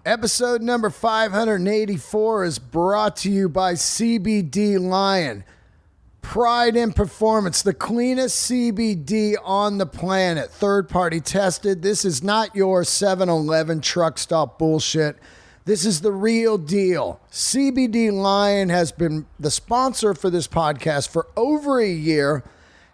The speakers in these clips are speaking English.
Episode number 584 is brought to you by CBD Lion. Pride in performance, the cleanest CBD on the planet. Third-party tested. This is not your 7-Eleven truck stop bullshit. This is the real deal. CBD Lion has been the sponsor for this podcast for over a year,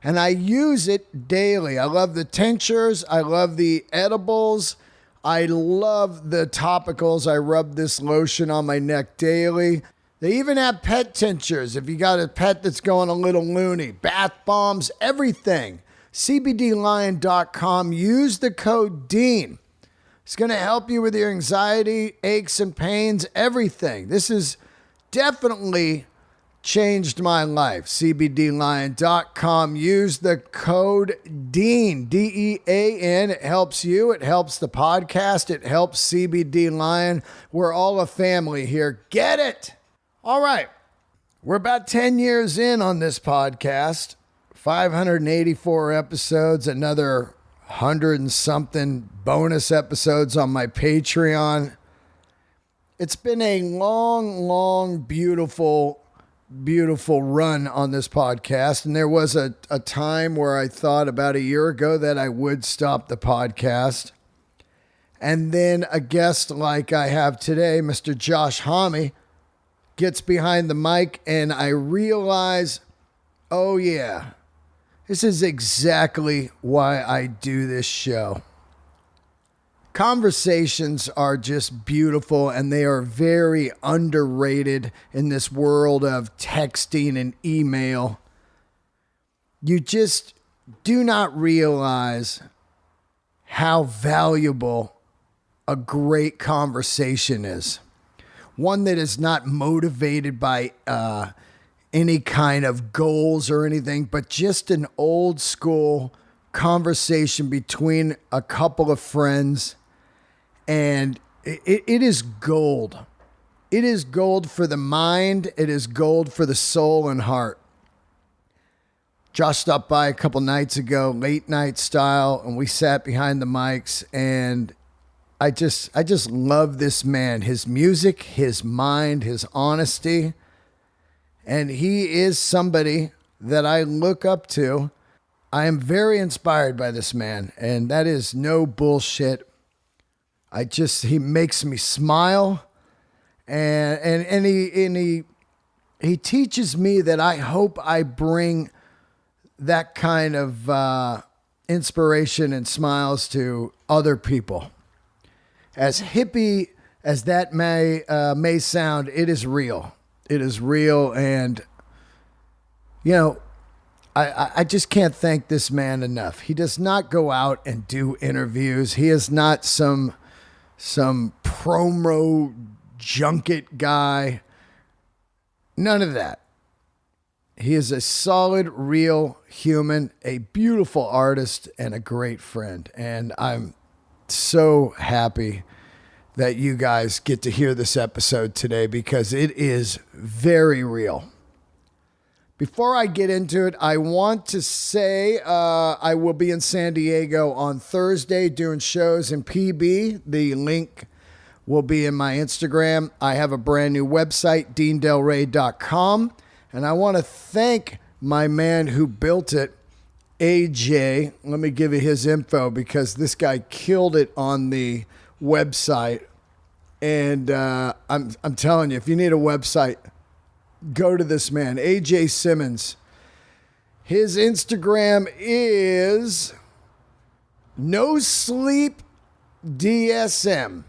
and I use it daily. I love the tinctures. I love the edibles. I love the topicals. I rub this lotion on my neck daily. They even have pet tinctures if you got a pet that's going a little loony. Bath bombs, everything. CBDLion.com. Use the code DEAN. It's going to help you with your anxiety, aches and pains, everything. This has definitely changed my life. CBDLion.com. Use the code DEAN, D-E-A-N. It helps you. It helps the podcast. It helps CBD Lion. We're all a family here. Get it? All right. We're about 10 years in on this podcast. 584 episodes, another 100 and something bonus episodes on my Patreon. It's been a long, beautiful run on this podcast. And there was a time where I thought about a year ago that I would stop the podcast. And then a guest like I have today, Mr. Josh Homme, gets behind the mic and I realize, oh yeah, this is exactly why I do this show. Conversations are just beautiful and they are very underrated in this world of texting and email. You just do not realize how valuable a great conversation is. One that is not motivated by any kind of goals or anything, but just an old school conversation between a couple of friends. And it is gold. It is gold for the mind. It is gold for the soul and heart. Josh stopped by a couple nights ago, late night style, and we sat behind the mics. And I just love this man, his music, his mind, his honesty. And he is somebody that I look up to. I am very inspired by this man, and that is no bullshit. He makes me smile, and he teaches me that I hope I bring that kind of inspiration and smiles to other people. As hippie as that may sound, it is real. It is real, and you know, I just can't thank this man enough. He does not go out and do interviews. He is not some promo junket guy. None of that. He is a solid, real human, a beautiful artist, and a great friend. And I'm so happy that you guys get to hear this episode today because it is very real. Before I get into it, I want to say I will be in San Diego on Thursday doing shows in PB. The link will be in my Instagram. I have a brand new website, deandelray.com. And I want to thank my man who built it, AJ. Let me give you his info because this guy killed it on the website. And I'm telling you, if you need a website, go to this man, AJ Simmons. His Instagram is No Sleep DSM.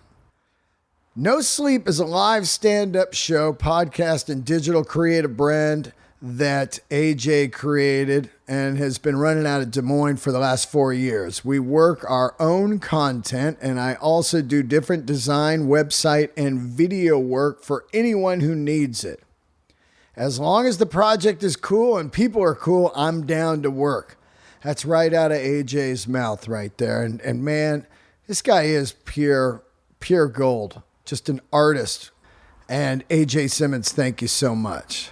No Sleep is a live stand-up show, podcast, and digital creative brand that AJ created and has been running out of Des Moines for the last 4 years. We work our own content, and I also do different design, website, and video work for anyone who needs it. As long as the project is cool and people are cool, I'm down to work. That's right out of AJ's mouth right there. And man, this guy is pure gold. Just an artist. And AJ Simmons, thank you so much.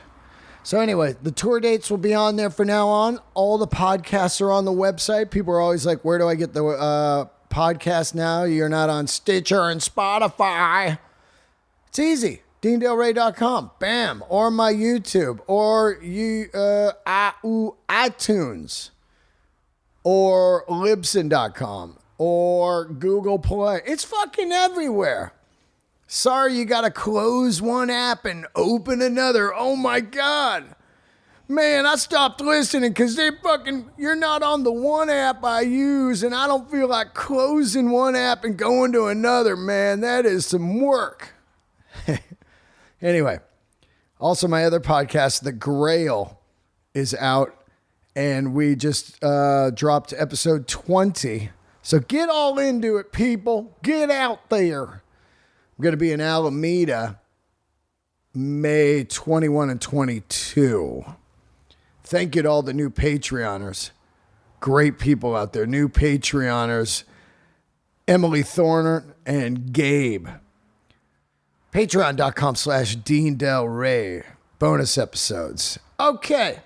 So anyway, the tour dates will be on there from now on. All the podcasts are on the website. People are always like, where do I get the podcast now, you're not on Stitcher and Spotify, it's easy. DeanDelray.com. Bam. Or my YouTube. Or iTunes. Or Libsyn.com. Or Google Play. It's fucking everywhere. Sorry you got to close one app and open another. Oh my God. Man, I stopped listening because you're not on the one app I use, and I don't feel like closing one app and going to another, man. That is some work. Anyway, also my other podcast, The Grail, is out, and we just dropped episode 20. So get all into it, people. Get out there. I'm going to be in Alameda May 21 and 22. Thank you to all the new Patreoners. Great people out there. New Patreoners. Emily Thorner and Gabe. Patreon.com/Dean Delray. Bonus episodes. Okay.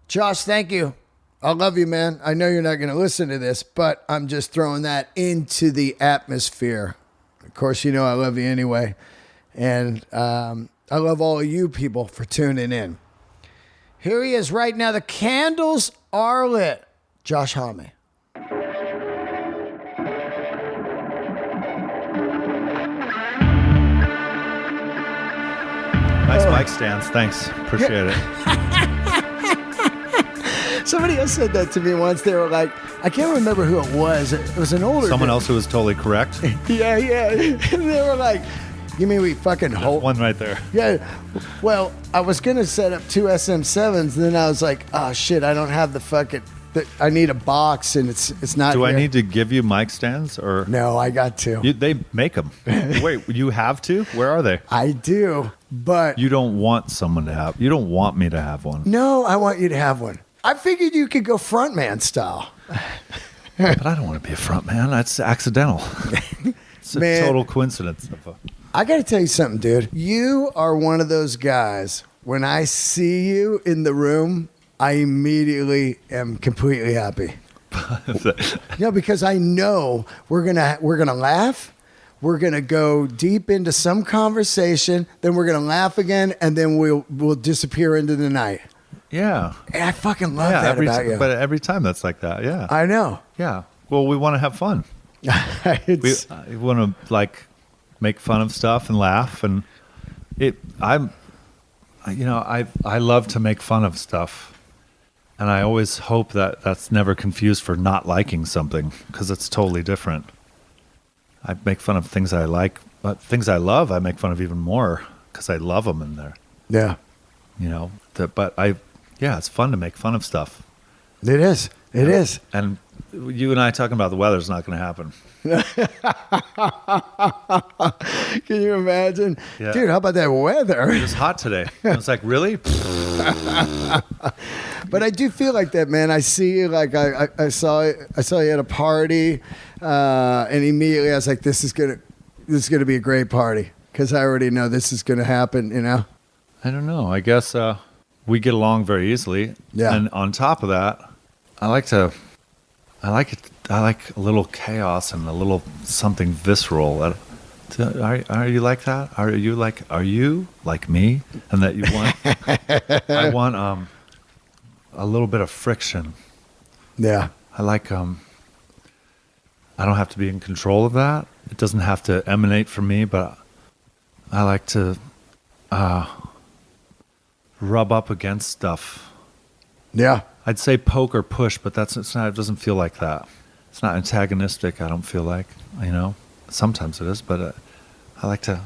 Josh, thank you. I love you, man. I know you're not going to listen to this, but I'm just throwing that into the atmosphere. Of course, you know I love you anyway. And I love all of you people for tuning in. Here he is right now. The candles are lit. Josh Homme. Nice mic stands. Thanks. Appreciate it. Somebody else said that to me once. They were like, I can't remember who it was. It was an older Someone dude. else who was totally correct. Yeah. And they were like, you mean we fucking hold One right there. Yeah. Well, I was going to set up two SM7s, and then I was like, oh shit, I don't have the fucking I need a box, and it's not Do here. I need to give you mic stands or No, I got to. they make them? Wait, you have to? Where are they? I do, but You don't want someone to have. You don't want me to have one. no, I want you to have one. I figured you could go frontman style. But I don't want to be a front man. That's accidental. It's a Man. total coincidence. I got to tell you something, dude. You are one of those guys. When I see you in the room, I immediately am completely happy. Because I know we're gonna laugh. We're gonna go deep into some conversation. Then we're gonna laugh again, and then we'll disappear into the night. Yeah. And I fucking love that about you. But every time that's like that. Yeah. I know. Yeah. Well, we want to have fun. We It's- want to like make fun of stuff and laugh, and I love to make fun of stuff, and I always hope that that's never confused for not liking something, because it's totally different. I make fun of things I like, but things I love I make fun of even more because I love them in there. yeah, It's fun to make fun of stuff. it is. It is. And you and I talking about the weather's not going to happen. Can you imagine? Yeah. Dude, how about that weather? It was hot today. It's like, really? But I do feel like that, man. I see you, like I saw you at a party, and immediately I was like, this is gonna be a great party, because I already know this is gonna happen. You know? I don't know. I guess we get along very easily. Yeah. And on top of that, I like a little chaos and a little something visceral. Are you like that? Are you like me? And that you want? I want a little bit of friction. Yeah. I like I don't have to be in control of that. It doesn't have to emanate from me, but I like to rub up against stuff. Yeah. I'd say poke or push, but it's not. It doesn't feel like that. It's not antagonistic. I don't feel like, Sometimes it is, but I like to,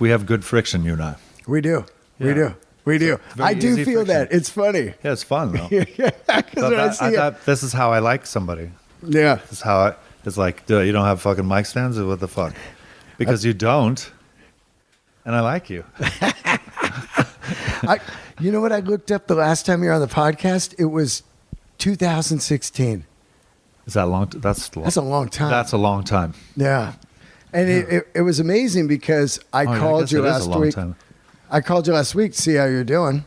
we have good friction, you and I. We do. We Yeah. do. We do. very I do easy feel friction. that. It's funny. Yeah, it's fun though. Yeah. 'Cause when I see it- thought this is how I like somebody. yeah. This is how it's like. Dude, you don't have fucking mic stands, or what the fuck? Because you don't, and I like you. You know what I looked up the last time you were on the podcast? It was 2016. Is that long? That's long. That's a long time. That's a long time. Yeah. And it was amazing because I I called guess you it is last a long week. time. I called you last week to see how you're doing.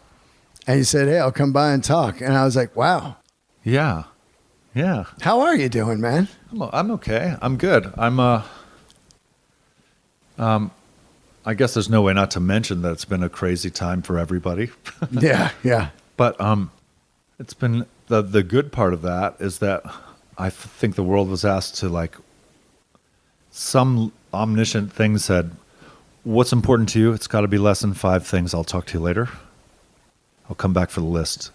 And you said, hey, I'll come by and talk. And I was like, wow. Yeah. Yeah. How are you doing, man? I'm okay. I'm good. I guess there's no way not to mention that it's been a crazy time for everybody. Yeah, yeah. But it's been the good part of that is that I think the world was asked to, like, some omniscient thing said, "What's important to you? It's got to be less than 5 things. I'll talk to you later. I'll come back for the list."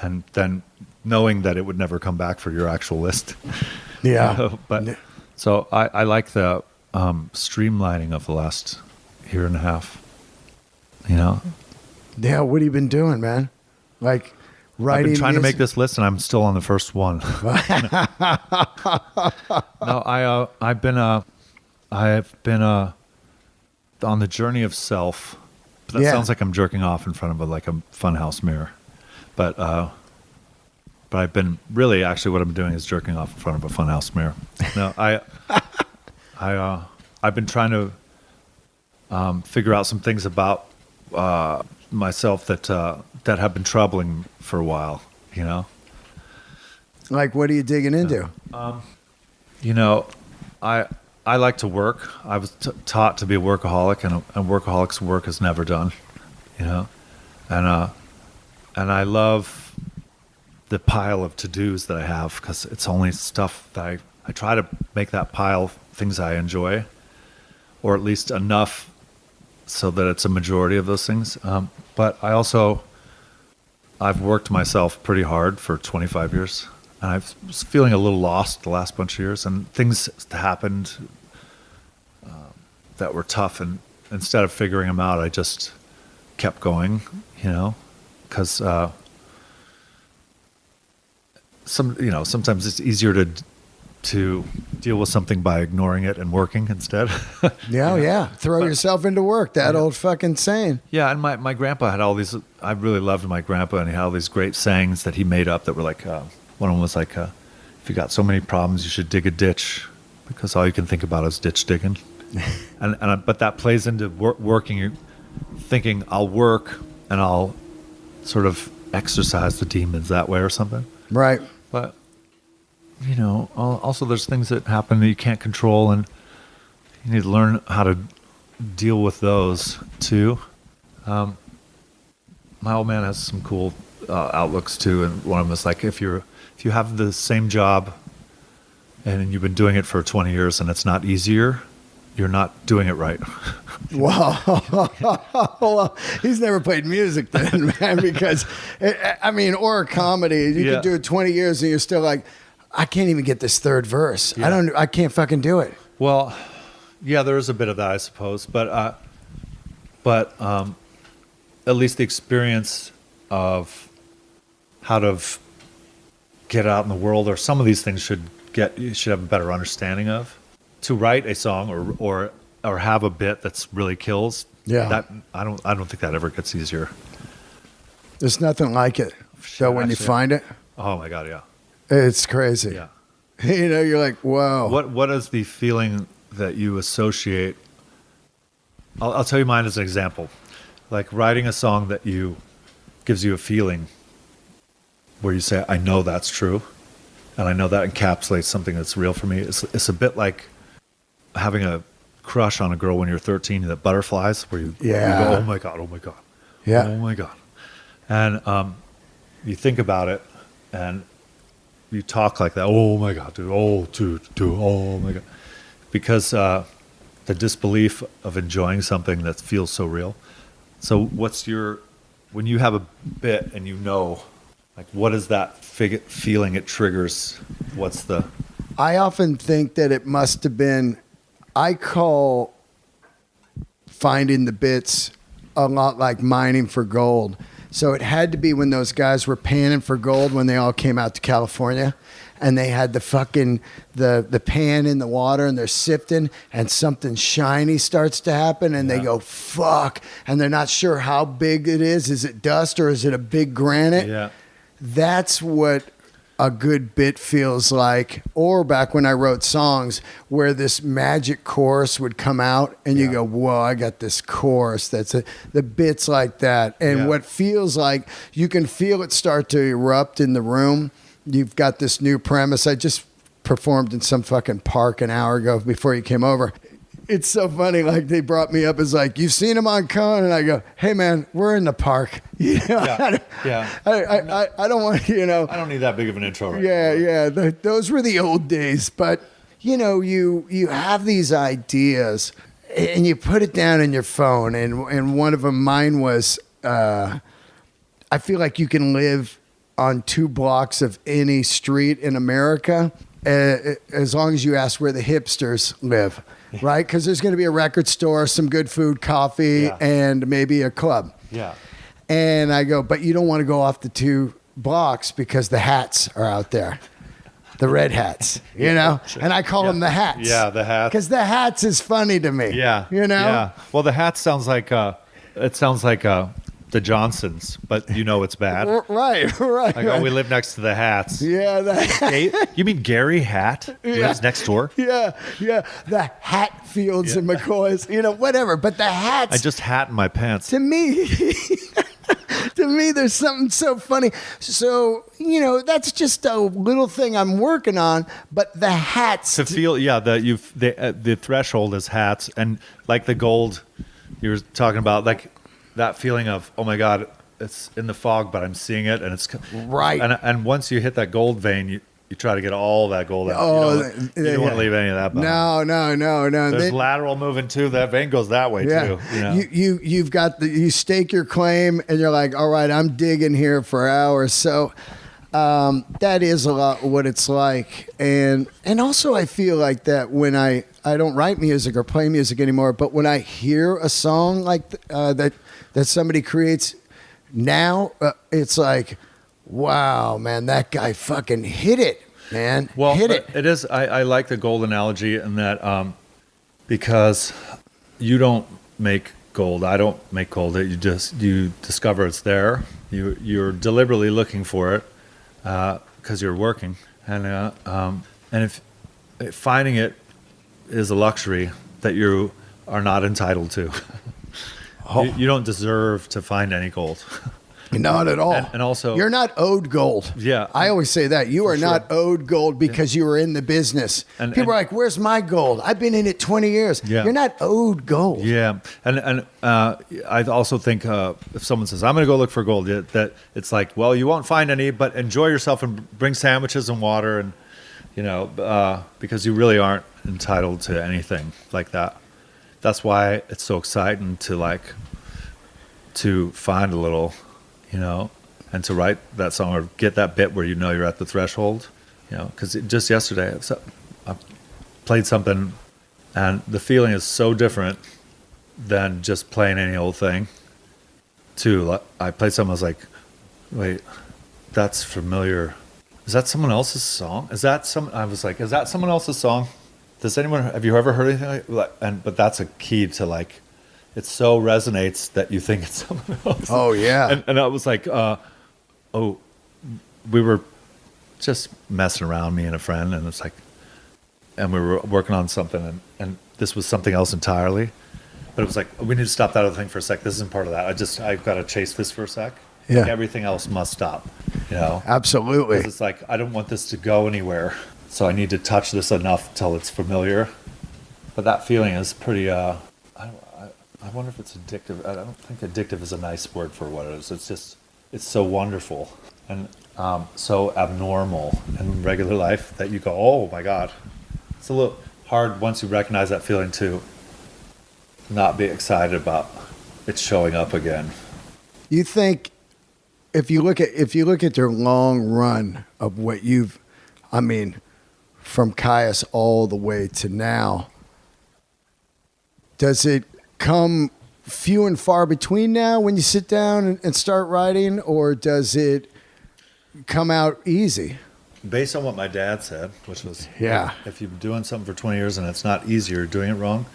And then knowing that it would never come back for your actual list. Yeah. You know, but so I like the streamlining of the last year and a half. You know? Yeah, what have you been doing, man? Like writing. I've been trying to make music? this list, and I'm still on the first one. No, I've been on the journey of self. That Yeah. sounds like I'm jerking off in front of a funhouse mirror, but I've been really actually what I'm doing is jerking off in front of a funhouse mirror. No, I've been trying to figure out some things about myself that have been troubling for a while. You know. Like, what are you digging into? You know, I like to work. I was taught to be a workaholic, and a workaholic's work is never done. You know, and I love the pile of to-dos that I have because it's only stuff that I try to make that pile things I enjoy, or at least enough so that it's a majority of those things. But I've worked myself pretty hard for 25 years. And I was feeling a little lost the last bunch of years, and things happened that were tough. And instead of figuring them out, I just kept going, you know, because sometimes it's easier to deal with something by ignoring it and working instead. Yeah, yeah. Throw yourself into work. That old fucking saying. Yeah, and my grandpa had all these. I really loved my grandpa, and he had all these great sayings that he made up that were like. One of them was like, if you got so many problems, you should dig a ditch because all you can think about is ditch digging. But that plays into working, thinking I'll work and I'll sort of exercise the demons that way or something. Right. But, you know, also there's things that happen that you can't control, and you need to learn how to deal with those too. My old man has some cool outlooks too, and one of them is like, if you have the same job and you've been doing it for 20 years and it's not easier, you're not doing it right. Wow. Well, he's never played music then, man, because, or a comedy. You could do it 20 years and you're still like, I can't even get this third verse. Yeah. I can't fucking do it. Well, yeah, there is a bit of that, I suppose. But at least the experience of how to get out in the world, or some of these things you should have a better understanding of. To write a song or have a bit that's really kills. Yeah. That I don't think that ever gets easier. There's nothing like it. So when you find it, oh my God, yeah. it's crazy. Yeah. You know, you're like, whoa. What is the feeling that you associate? I'll tell you mine as an example. Like writing a song that gives you a feeling where you say, I know that's true, and I know that encapsulates something that's real for me. It's a bit like having a crush on a girl when you're 13, that butterflies where you go, oh my God, oh my God, Yeah. oh my God. And you think about it and you talk like that, oh my God, dude, oh my God. Because the disbelief of enjoying something that feels so real. So when you have a bit and you know, like, what is that feeling it triggers? I often think that it must have been, I call finding the bits a lot like mining for gold. So it had to be when those guys were panning for gold when they all came out to California, and they had the fucking the pan in the water and they're sifting and something shiny starts to happen and they go, fuck, and they're not sure how big it is. Is it dust or is it a big granite? Yeah. That's what a good bit feels like. Or back when I wrote songs where this magic chorus would come out and you go, whoa, I got this chorus. The bits like that. And what feels like you can feel it start to erupt in the room. you've got this new premise. I just performed in some fucking park an hour ago before you came over. It's so funny. Like they brought me up as like, you've seen him on Cone, and I go, hey man, we're in the park. You know, I don't want, you know, I don't need that big of an intro. Right yeah. Those were the old days, but you know, you have these ideas and you put it down in your phone, and one of them, mine was, I feel like you can live on 2 blocks of any street in America, as long as you ask where the hipsters live, right? Because there's going to be a record store, some good food, coffee, and maybe a club. Yeah. And I go, but you don't want to go off the 2 blocks because the hats are out there. The red hats, you know? And I call them the hats. Yeah, the hats. Because the hats is funny to me. Yeah. You know? Yeah. Well, the hat sounds like, the Johnsons, but you know it's bad. Right. Like, oh, we live next to the Hats. Yeah. You mean Gary Hat lives next door? Yeah. The Hatfields and McCoys, you know, whatever. But the hats. I just hat in my pants. To me, there's something so funny. So, you know, that's just a little thing I'm working on. But the hats. To feel, the threshold is hats. And like the gold you were talking about, like that feeling of, oh my God, it's in the fog, but I'm seeing it. And it's right. And once you hit that gold vein, you try to get all that gold out. You don't want to leave any of that behind. No. There's lateral moving too. That vein goes that way too. You know? You've got you stake your claim, and you're like, all right, I'm digging here for hours. So that is a lot what it's like, and also I feel like that when I don't write music or play music anymore, but when I hear a song like that somebody creates now, it's like, wow, man, that guy fucking hit it, man. Well, hit it. It is. I like the gold analogy in that because you don't make gold. I don't make gold. You discover it's there. You're deliberately looking for it because you're working, and if finding it is a luxury that you are not entitled to. You don't deserve to find any gold. Not at all. And also, you're not owed gold. Yeah. I always say that. You are not owed gold because you were in the business. People are like, where's my gold? I've been in it 20 years. Yeah. You're not owed gold. Yeah. And I also think if someone says, I'm going to go look for gold, that it's like, well, you won't find any, but enjoy yourself and bring sandwiches and water and, you know, because you really aren't entitled to anything like that. That's why it's so exciting to find a little, you know, and to write that song or get that bit where you know you're at the threshold, you know, because just yesterday I played something and the feeling is so different than just playing any old thing. I played something, I was like, wait, that's familiar. Is that someone else's song? I was like, is that someone else's song? Have you ever heard anything like? But that's a key to like, it so resonates that you think it's someone else. Oh yeah. And I was like, we were just messing around, me and a friend, and it's like, and we were working on something, and this was something else entirely. But it was like, we need to stop that other thing for a sec. This isn't part of that. I've got to chase this for a sec. Yeah. Like everything else must stop. You know. Absolutely. 'Cause it's like, I don't want this to go anywhere. So I need to touch this enough till it's familiar. But that feeling is pretty, I wonder if it's addictive. I don't think addictive is a nice word for what it is. It's just, it's so wonderful and so abnormal in regular life that you go, oh my God. It's a little hard once you recognize that feeling to not be excited about it showing up again. You think if you look at your long run of what from Kyuss all the way to now, does it come few and far between now when you sit down and start writing, or does it come out easy? Based on what my dad said, which was, if you've been doing something for 20 years and it's not easy, you're doing it wrong.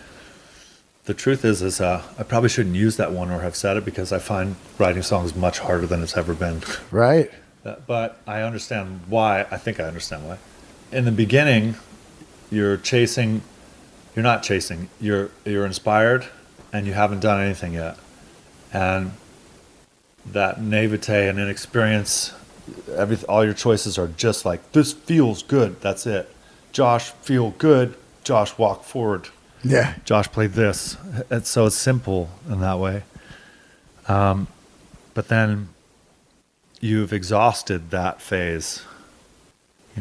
The truth is I probably shouldn't use that one or have said it because I find writing songs much harder than it's ever been. Right. But I understand why. I think I understand why. In the beginning, you're not chasing, you're inspired and you haven't done anything yet. And that naivete and inexperience all your choices are just like, this feels good. That's it. Josh, feel good. Josh, walk forward. Yeah. Josh, play this. So it's simple in that way. But then you've exhausted that phase.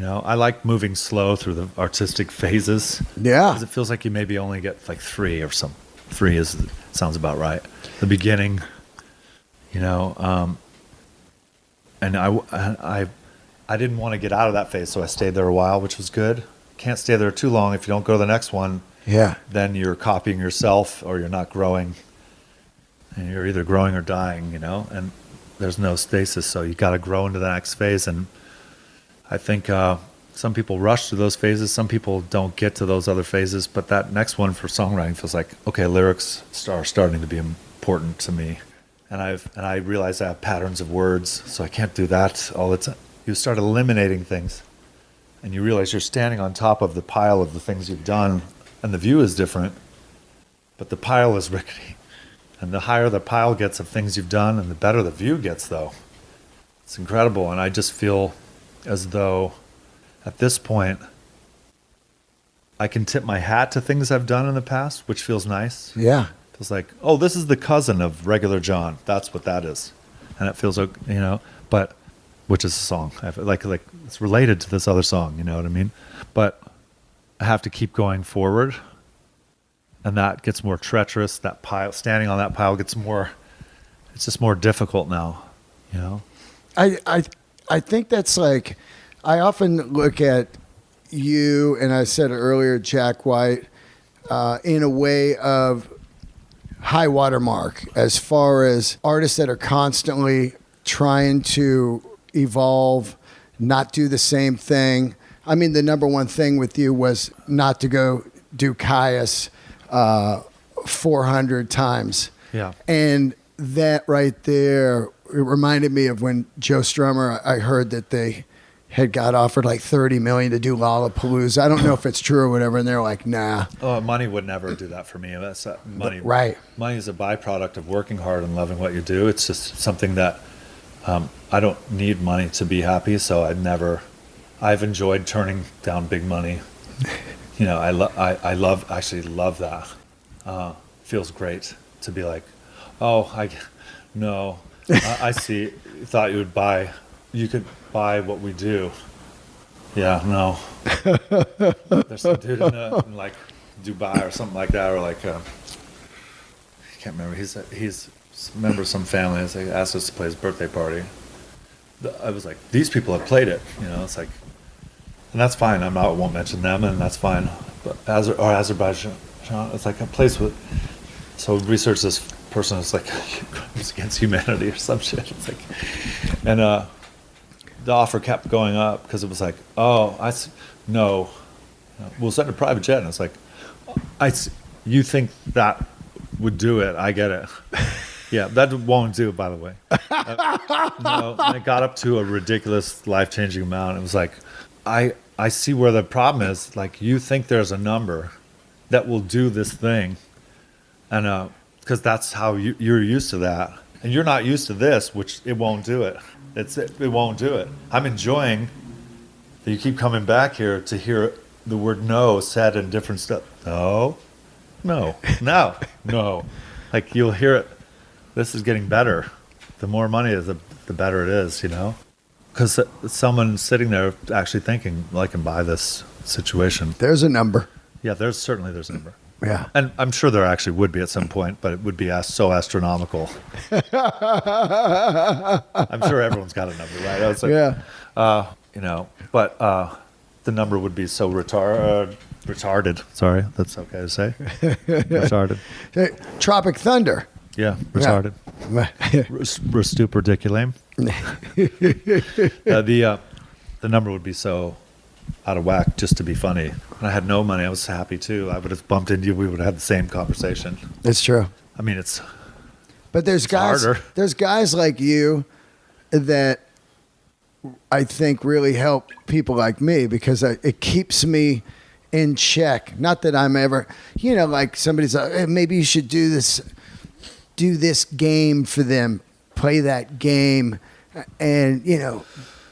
I like moving slow through the artistic phases. Yeah. Because it feels like you maybe only get like 3 or some. 3 sounds about right. The beginning, and I didn't want to get out of that phase, so I stayed there a while, which was good. Can't stay there too long. If you don't go to the next one, then you're copying yourself or you're not growing. And you're either growing or dying, and there's no stasis, so you got to grow into the next phase. And I think some people rush through those phases. Some people don't get to those other phases. But that next one for songwriting feels like, okay, lyrics are starting to be important to me. And I realize I have patterns of words, so I can't do that all the time. You start eliminating things, and you realize you're standing on top of the pile of the things you've done, and the view is different, but the pile is rickety. And the higher the pile gets of things you've done, and the better the view gets, though. It's incredible, and I just feel as though at this point I can tip my hat to things I've done in the past, which feels nice. Yeah. It feels like, oh, this is the cousin of regular John. That's what that is. And it feels like, but which is a song. Like it's related to this other song, you know what I mean? But I have to keep going forward, and that gets more treacherous. That pile, standing on that pile gets more, it's just more difficult now, I think that's like, I often look at you, and I said it earlier, Jack White, in a way of high watermark, as far as artists that are constantly trying to evolve, not do the same thing. I mean, the number one thing with you was not to go do Kyuss 400 times. Yeah. And that right there, it reminded me of when Joe Strummer, I heard that they had got offered like $30 million to do Lollapalooza. I don't know if it's true or whatever. And they're like, nah. Oh, money would never do that for me. That's money. Right. Money is a byproduct of working hard and loving what you do. It's just something that I don't need money to be happy. So I've enjoyed turning down big money. I actually love that. Feels great to be like, I see. Thought you could buy what we do. Yeah, no. There's some dude in like Dubai or something like that, or like I can't remember. He's a member of some family. He asked us to play his birthday party. I was like, these people have played it. It's like, and that's fine. won't mention them, and that's fine. But Azerbaijan, it's like a place with. So research this person is like it's against humanity or some shit. It's like, and the offer kept going up because it was like, no, we'll send a private jet, and it's like, you think that would do it? I get it. Yeah, that won't do it, by the way. No, and it got up to a ridiculous, life-changing amount. It was like, I see where the problem is. Like, you think there's a number that will do this thing, and because that's how you're used to that, and you're not used to this, which it won't do it. It won't do it. I'm enjoying that you keep coming back here to hear the word no said in different stuff. No. Like, you'll hear it. This is getting better. The more money is, the better it is, Because someone sitting there actually thinking, well, I can buy this situation. There's a number. Yeah, there's a number. Yeah. And I'm sure there actually would be at some point, but it would be so astronomical. I'm sure everyone's got a number, right? I was like, yeah. But the number would be so retarded. Sorry, that's okay to say. Retarded. Hey, Tropic Thunder. Yeah, retarded. Yeah. Stupid ridiculous. The number would be so out of whack just to be funny. And I had no money. I was happy too. I would have bumped into you. We would have had the same conversation. It's true. I mean, it's. But there's guys. Harder. There's guys like you that I think really help people like me because it keeps me in check. Not that I'm ever, like somebody's like, hey, maybe you should do this game for them, play that game, and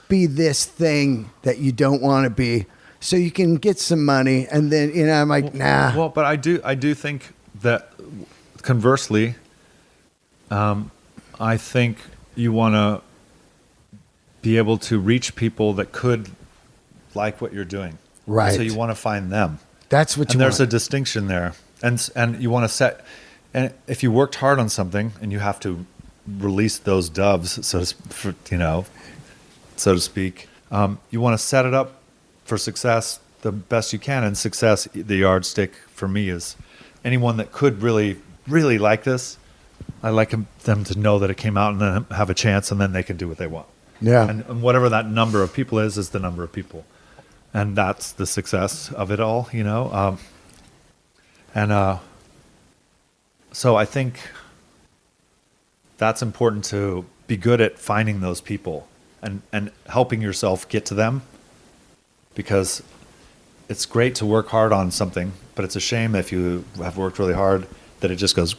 be this thing that you don't want to be, so you can get some money. And then, I'm like, nah. Well, but I do think that conversely, I think you want to be able to reach people that could like what you're doing. Right. So you want to find them. That's what you and want. there's a distinction there. And you want to set, and if you worked hard on something and you have to release those doves, so to speak, you want to set it up for success the best you can. And success, the yardstick for me is anyone that could really, really like this. I like them to know that it came out and then have a chance, and then they can do what they want. Yeah. And whatever that number of people is the number of people. And that's the success of it all, So I think that's important, to be good at finding those people and helping yourself get to them, because it's great to work hard on something, but it's a shame if you have worked really hard that it just goes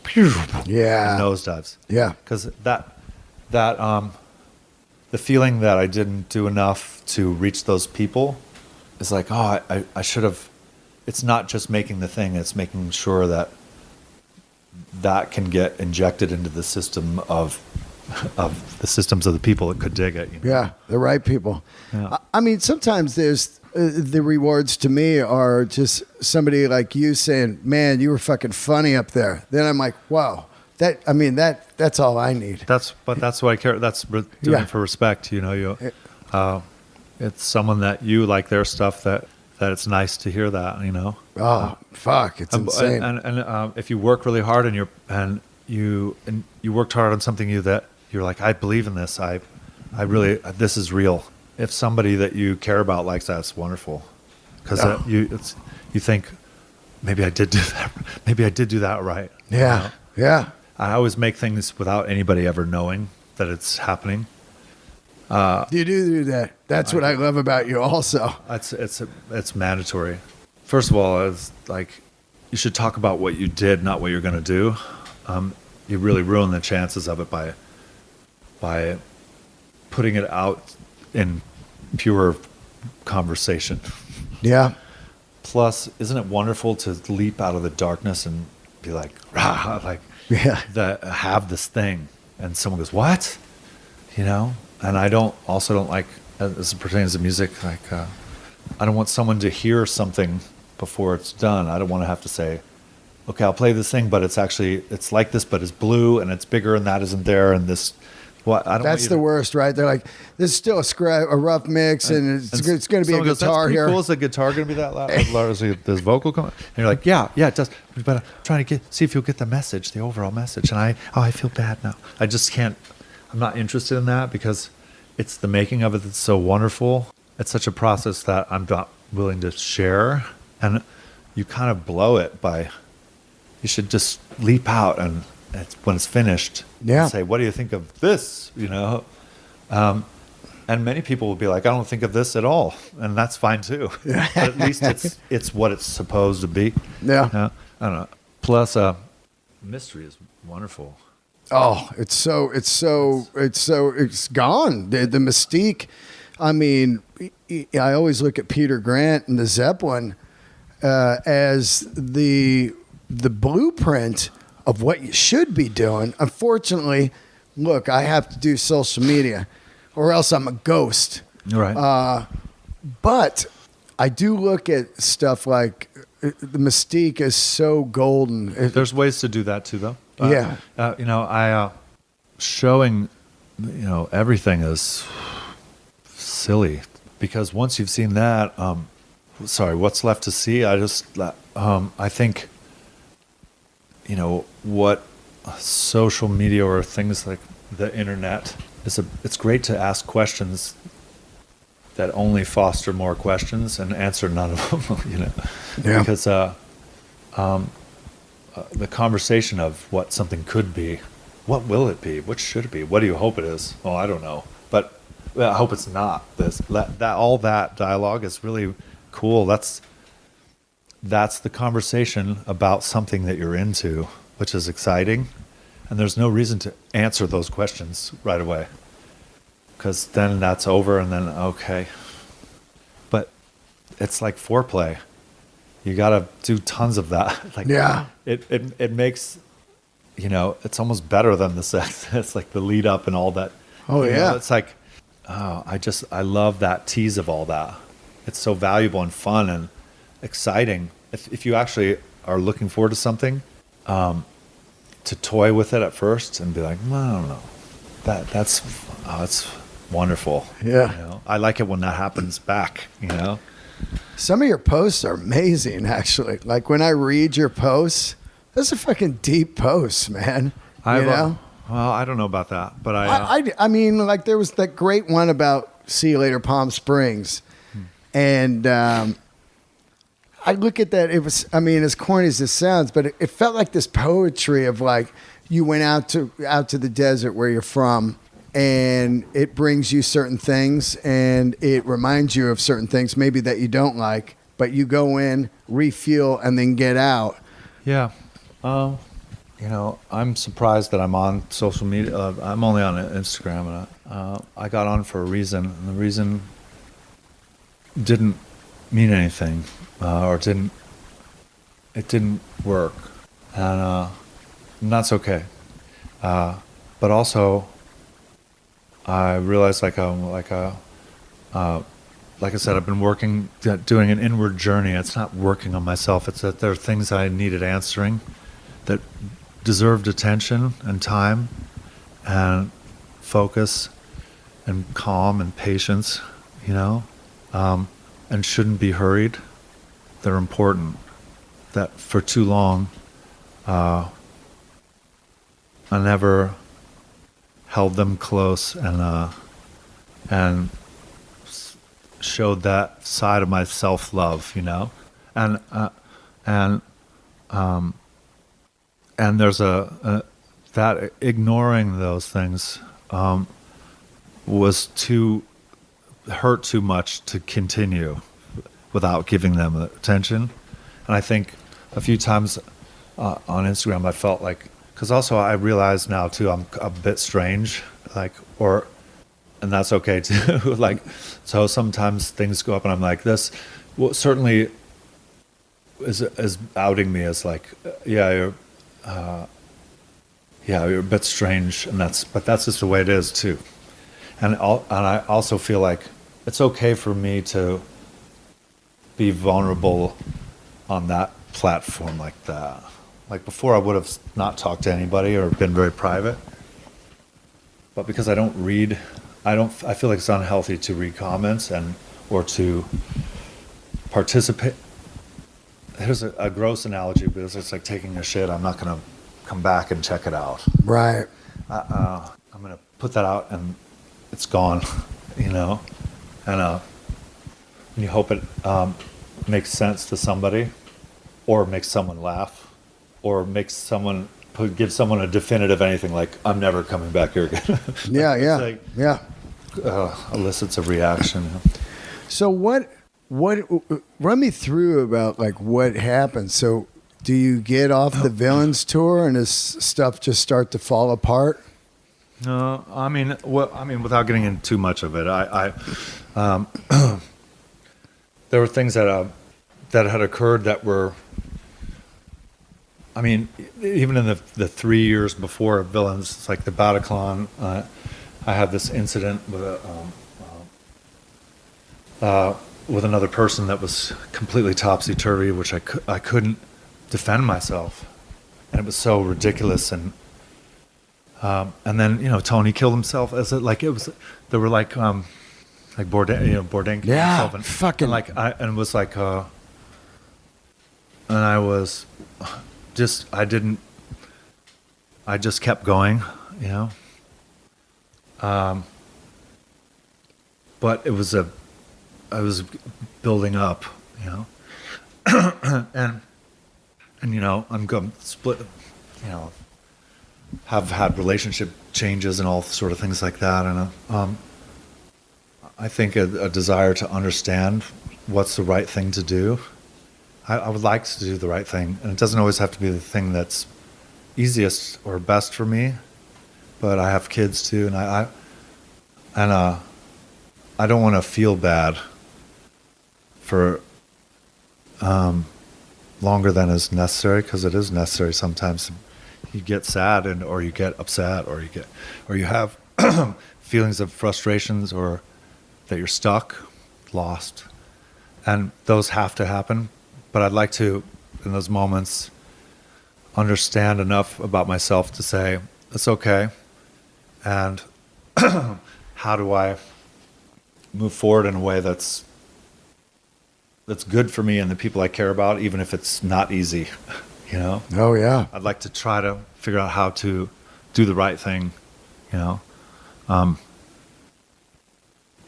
yeah, and nosedives. Yeah. Because the feeling that I didn't do enough to reach those people is like, oh, I should have. It's not just making the thing; it's making sure that can get injected into the system of the systems of the people that could dig it. Yeah, the right people. Yeah. I mean, sometimes there's the rewards to me are just somebody like you saying, "Man, you were fucking funny up there." Then I'm like, "Wow, that's all I need." That's what I care. That's doing it for respect. It's someone that you like their stuff, that it's nice to hear that. Oh, fuck, it's insane. And if you work really hard and you worked hard on something that you're like, I believe in this. I really, this is real. If somebody that you care about likes that, it's wonderful. Because you think, maybe I did do that. Maybe I did do that right. Yeah. Yeah. I always make things without anybody ever knowing that it's happening. You do that. That's what I love about you also. It's mandatory. First of all, it's like, you should talk about what you did, not what you're going to do. You really ruin the chances of it by putting it out in pure conversation. Yeah. Plus, isn't it wonderful to leap out of the darkness and be like, rah, like, have this thing, and someone goes, what? And I don't like, as it pertains to music, like, I don't want someone to hear something before it's done. I don't want to have to say, okay, I'll play this thing, but it's like this, but it's blue and it's bigger and that isn't there, and this. What I don't. That's the worst, right? They're like, this is still a rough mix, and it's going to be a guitar goes, here. Cool. Is the guitar going to be that loud? Is this vocal coming? And you're like, yeah, it does. But I'm trying to see if you'll get the message, the overall message. And I feel bad now. I just can't. I'm not interested in that, because it's the making of it that's so wonderful. It's such a process that I'm not willing to share, and you kind of blow it by. You should just leap out, and when it's finished, say, what do you think of this? And many people will be like, I don't think of this at all, and that's fine too. But at least it's what it's supposed to be. Yeah. I don't know. Plus, mystery is wonderful. Oh, it's gone. The mystique. I mean, I always look at Peter Grant and the Zeppelin as the blueprint of what you should be doing. Unfortunately, look, I have to do social media, or else I'm a ghost. Right. But I do look at stuff like the mystique is so golden. There's ways to do that too, though. Showing, everything is silly, because once you've seen that, what's left to see? I think, what social media or things like the internet it's great to ask questions that only foster more questions and answer none of them, Yeah. Because the conversation of what something could be, what will it be, what should it be, what do you hope it is? Oh, I don't know, but I hope it's not this. That all that dialogue is really cool. That's the conversation about something that you're into, which is exciting, and there's no reason to answer those questions right away. because then that's over, and then okay. But it's like foreplay. You got to do tons of that. Like, Yeah. It makes, it's almost better than the sex. It's like the lead up and all that. Oh, yeah. It's like, oh, I love that tease of all that. It's so valuable and fun and exciting. If you actually are looking forward to something, to toy with it at first and be like, well, I don't know, that's it's wonderful. Yeah. I like it when that happens back. Some of your posts are amazing, actually. Like when I read your posts, those are fucking deep posts, man. Well, I don't know about that, but I mean, like there was that great one about See You Later Palm Springs, and I look at that. It was, I mean, as corny as this sounds, but it felt like this poetry of like you went out to the desert where you're from, and it brings you certain things, and it reminds you of certain things maybe that you don't like, but you go in, refuel, and then get out. Yeah. I'm surprised that I'm on social media. I'm only on Instagram, and I got on for a reason, and the reason didn't mean anything, or it didn't work, and that's okay. But also, I realized like I said, I've been doing an inward journey. It's not working on myself. It's that there are things I needed answering that deserved attention and time and focus and calm and patience, and shouldn't be hurried. They're important. That for too long, I never held them close and showed that side of my self-love, and there's that ignoring those things was hurt too much to continue without giving them attention. And I think a few times on Instagram I felt like, because also I realize now too I'm a bit strange, and that's okay too. Like, so sometimes things go up and I'm like, this certainly is outing me as like, you're a bit strange, but that's just the way it is too. And I also feel like it's okay for me to be vulnerable on that platform like that. Like before, I would have not talked to anybody or been very private. But because I don't read, I feel like it's unhealthy to read comments or to participate. Here's a gross analogy, but it's like taking a shit. I'm not going to come back and check it out. Right. I'm going to put that out and it's gone, and you hope it makes sense to somebody, or makes someone laugh, or gives someone a definitive anything, like I'm never coming back here again. Yeah. Elicits a reaction. So what run me through about like what happened. So do you get off the Villains tour and does stuff just start to fall apart? No, I mean, without getting into too much of it, there were things that had occurred that were, I mean, even in the 3 years before Villains, it's like the Bataclan. I had this incident with another person that was completely topsy-turvy, which I couldn't defend myself, and it was so ridiculous. And then Tony killed himself. There were like Bourdain killed himself, and fucking and it was like and I was I just kept going, but I was building up, and I'm going split, have had relationship changes and all sort of things like that, and I think a desire to understand what's the right thing to do. I would like to do the right thing, and it doesn't always have to be the thing that's easiest or best for me, but I have kids too, and And I don't want to feel bad for longer than is necessary, because it is necessary sometimes. You get sad or you get upset or you have feelings of frustrations or that you're stuck, lost, and those have to happen. But I'd like to, in those moments, understand enough about myself to say it's okay, and how do I move forward in a way that's good for me and the people I care about, even if it's not easy, you know? Oh, yeah. I'd like to try to figure out how to do the right thing, you know?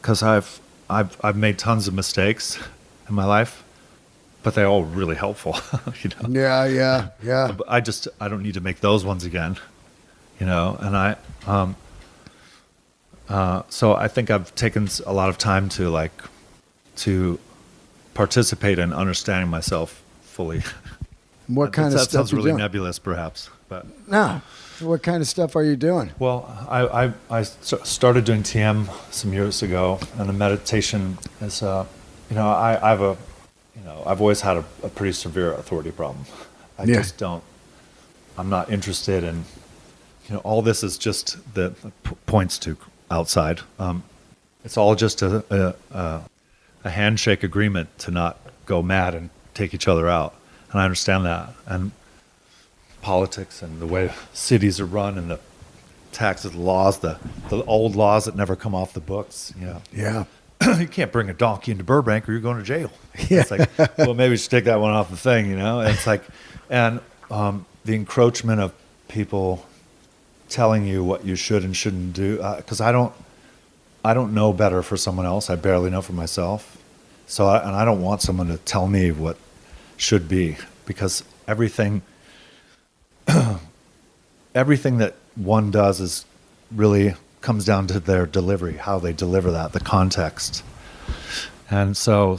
Because I've made tons of mistakes in my life, but they're all really helpful, you know? Yeah. I don't need to make those ones again, you know? And so I think I've taken a lot of time to participate in understanding myself fully. What kind of that stuff sounds you really doing? nebulous, perhaps, but No. What kind of stuff are you doing? well, I started doing TM some years ago, and the meditation is, you know, I've always had a pretty severe authority problem. I just don't. I'm not interested in, you know, all this is just the points to outside. It's all just a handshake agreement to not go mad and take each other out. And I understand that. And politics and the way cities are run and the taxes, laws, the old laws that never come off the books, you know. Yeah. You can't bring a donkey into Burbank or you're going to jail. Yeah. It's like, well, maybe we should take that one off the thing, you know. And it's like, and the encroachment of people telling you what you should and shouldn't do, because I don't know better for someone else. I barely know for myself. So, I don't want someone to tell me what should be, because everything that one does is really comes down to their delivery, how they deliver that, the context. And so,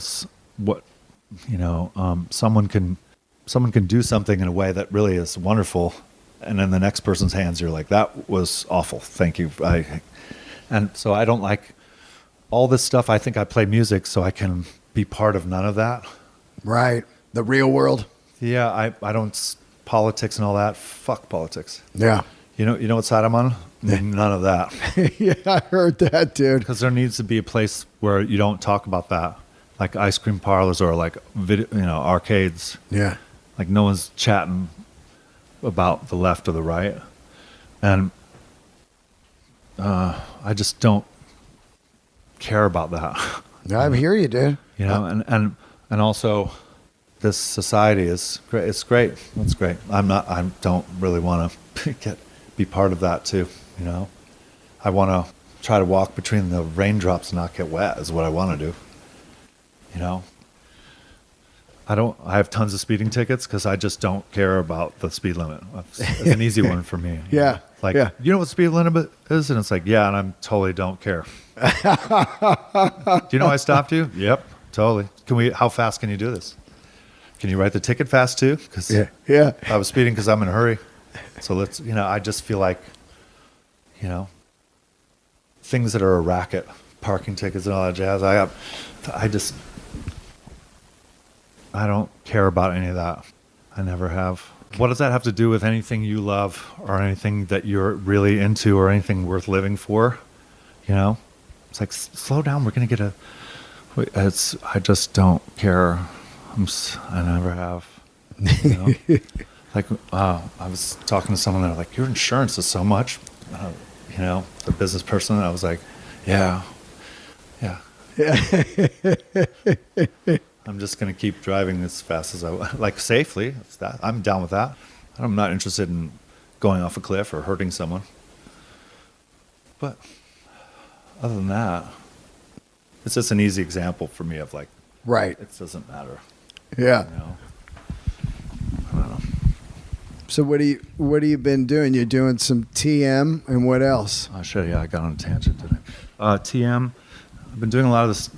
what, you know, someone can do something in a way that really is wonderful, and in the next person's hands, you're like, that was awful. Thank you. And so I don't like all this stuff. I think I play music so I can be part of none of that. Right. The real world. Yeah, I don't, politics and all that. Fuck politics. Yeah. You know what side I'm on? None of that. Yeah, I heard that, dude. Because there needs to be a place where you don't talk about that, like ice cream parlors or like video, you know, arcades. Yeah. Like no one's chatting about the left or the right, and I just don't care about that. I hear you, dude. You know, and also, this society is great. It's great. It's great. I don't really want to be part of that too. You know, I want to try to walk between the raindrops and not get wet is what I want to do. You know, I have tons of speeding tickets because I just don't care about the speed limit. It's an easy one for me. Yeah. Like, yeah. You know what speed limit is? And it's like, yeah, and I totally don't care. Do you know I stopped you? Yep, totally. How fast can you do this? Can you write the ticket fast too? Because yeah. I was speeding because I'm in a hurry. So let's, you know, I just feel like, you know, things that are a racket, parking tickets and all that jazz. I don't care about any of that. I never have. What does that have to do with anything you love or anything that you're really into or anything worth living for? You know, it's like, slow down. We're going to get I just don't care. I never have. You know? Like, I was talking to someone, they're like, your insurance is so much, you know, the business person. And I was like, yeah. I'm just going to keep driving as fast as like safely. I'm down with that. I'm not interested in going off a cliff or hurting someone. But other than that, it's just an easy example for me of like, right. It doesn't matter. Yeah. You know? I don't know. So what have you been doing? You're doing some TM and what else? Oh shit! Yeah, I got on a tangent today. TM. I've been doing a lot of this.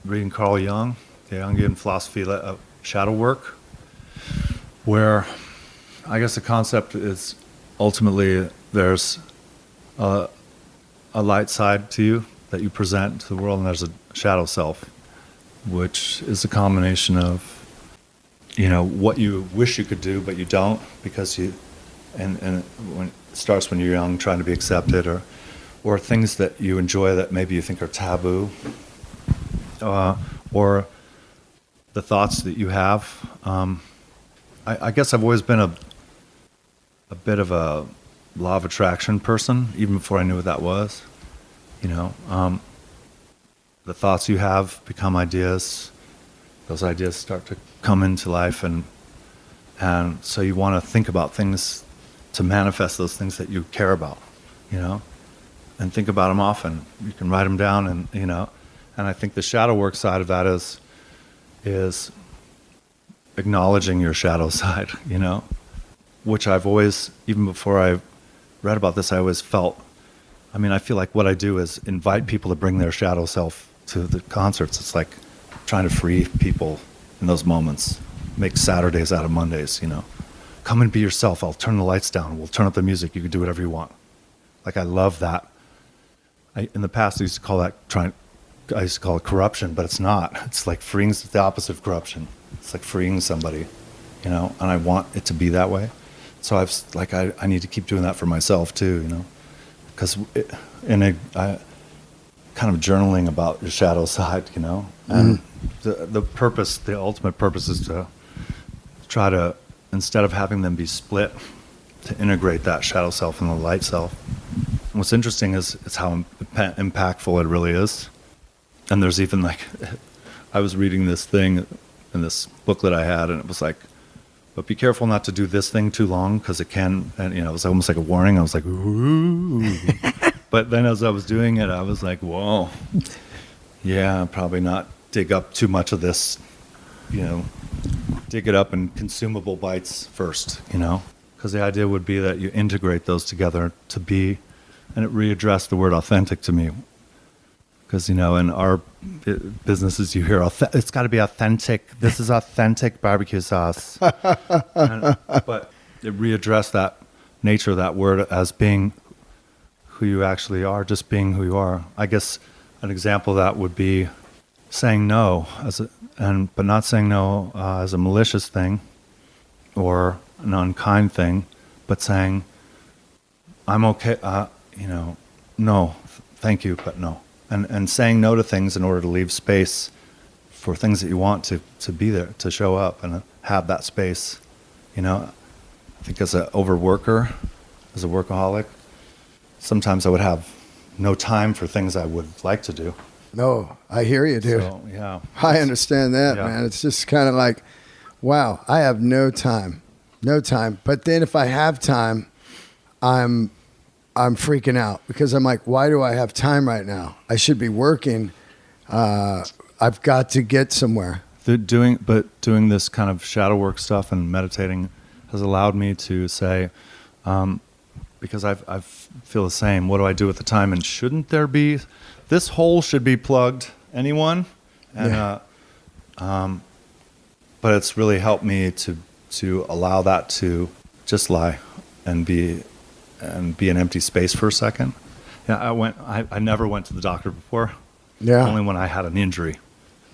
Reading Carl Jung, the Jungian philosophy of shadow work, where I guess the concept is ultimately there's a a light side to you that you present to the world, and there's a shadow self, which is a combination of, what you wish you could do, but you don't because and when it starts when you're young, trying to be accepted, or things that you enjoy that maybe you think are taboo, or the thoughts that you have. I guess I've always been a bit of a law of attraction person, even before I knew what that was. The thoughts you have become ideas. Those ideas start to come into life, and so you want to think about things to manifest those things that you care about, and think about them often. You can write them down, and I think the shadow work side of that is acknowledging your shadow side, which I've always, even before I read about this, I always felt. I feel like what I do is invite people to bring their shadow self to the concerts. It's like trying to free people in those moments, make Saturdays out of Mondays, Come and be yourself. I'll turn the lights down. We'll turn up the music. You can do whatever you want. Like, I love that. In the past, I used to call it corruption, but it's not. It's like freeing, it's the opposite of corruption. It's like freeing somebody, and I want it to be that way. So I need to keep doing that for myself too, because I kind of journaling about your shadow side, and the ultimate purpose is to try to, instead of having them be split, to integrate that shadow self and the light self. And what's interesting is how impactful it really is. And there's even I was reading this thing in this booklet I had, and it was like, but be careful not to do this thing too long because it can, and it was almost like a warning. I was like, ooh. But then as I was doing it, I was like, whoa, yeah, probably not dig up too much of this, dig it up in consumable bites first, because the idea would be that you integrate those together to be, and it readdressed the word authentic to me. Because, in our businesses, you hear, it's got to be authentic. This is authentic barbecue sauce. But it readdressed that nature of that word as being who you actually are, just being who you are. I guess an example of that would be saying no, but not saying no as a malicious thing or an unkind thing, but saying, I'm okay, no, thank you, but no. And saying no to things in order to leave space for things that you want to be there, to show up and have that space. I think as an overworker, as a workaholic, sometimes I would have no time for things I would like to do. No, I hear you, dude. So, yeah. I understand that, man. It's just kind of like, wow, I have no time. But then if I have time, I'm freaking out because I'm like, why do I have time right now? I should be working. I've got to get somewhere. Doing this kind of shadow work stuff and meditating has allowed me to say, because I feel the same. What do I do with the time? And shouldn't there be? This hole should be plugged. Anyone? And but it's really helped me to allow that to just lie and be an empty space for a second. Yeah, I never went to the doctor before. Yeah. Only when I had an injury,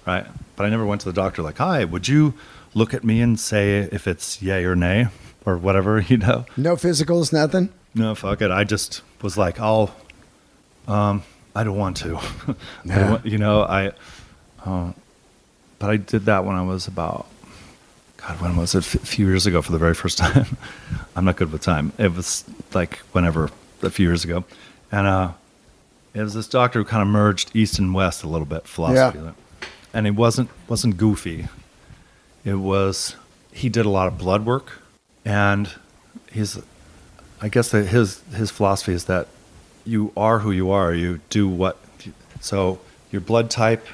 right? But I never went to the doctor like, hi, would you look at me and say if it's yay or nay or whatever, No physicals, nothing? No, fuck it. I just was like, I don't want to. Yeah. But I did that when I was about, when was it? A few years ago for the very first time. I'm not good with time. It was like whenever, a few years ago. And it was this doctor who kind of merged East and West a little bit, philosophy. Yeah. And it wasn't goofy. It was, he did a lot of blood work. And I guess that his philosophy is that you are who you are. You do what, so your blood type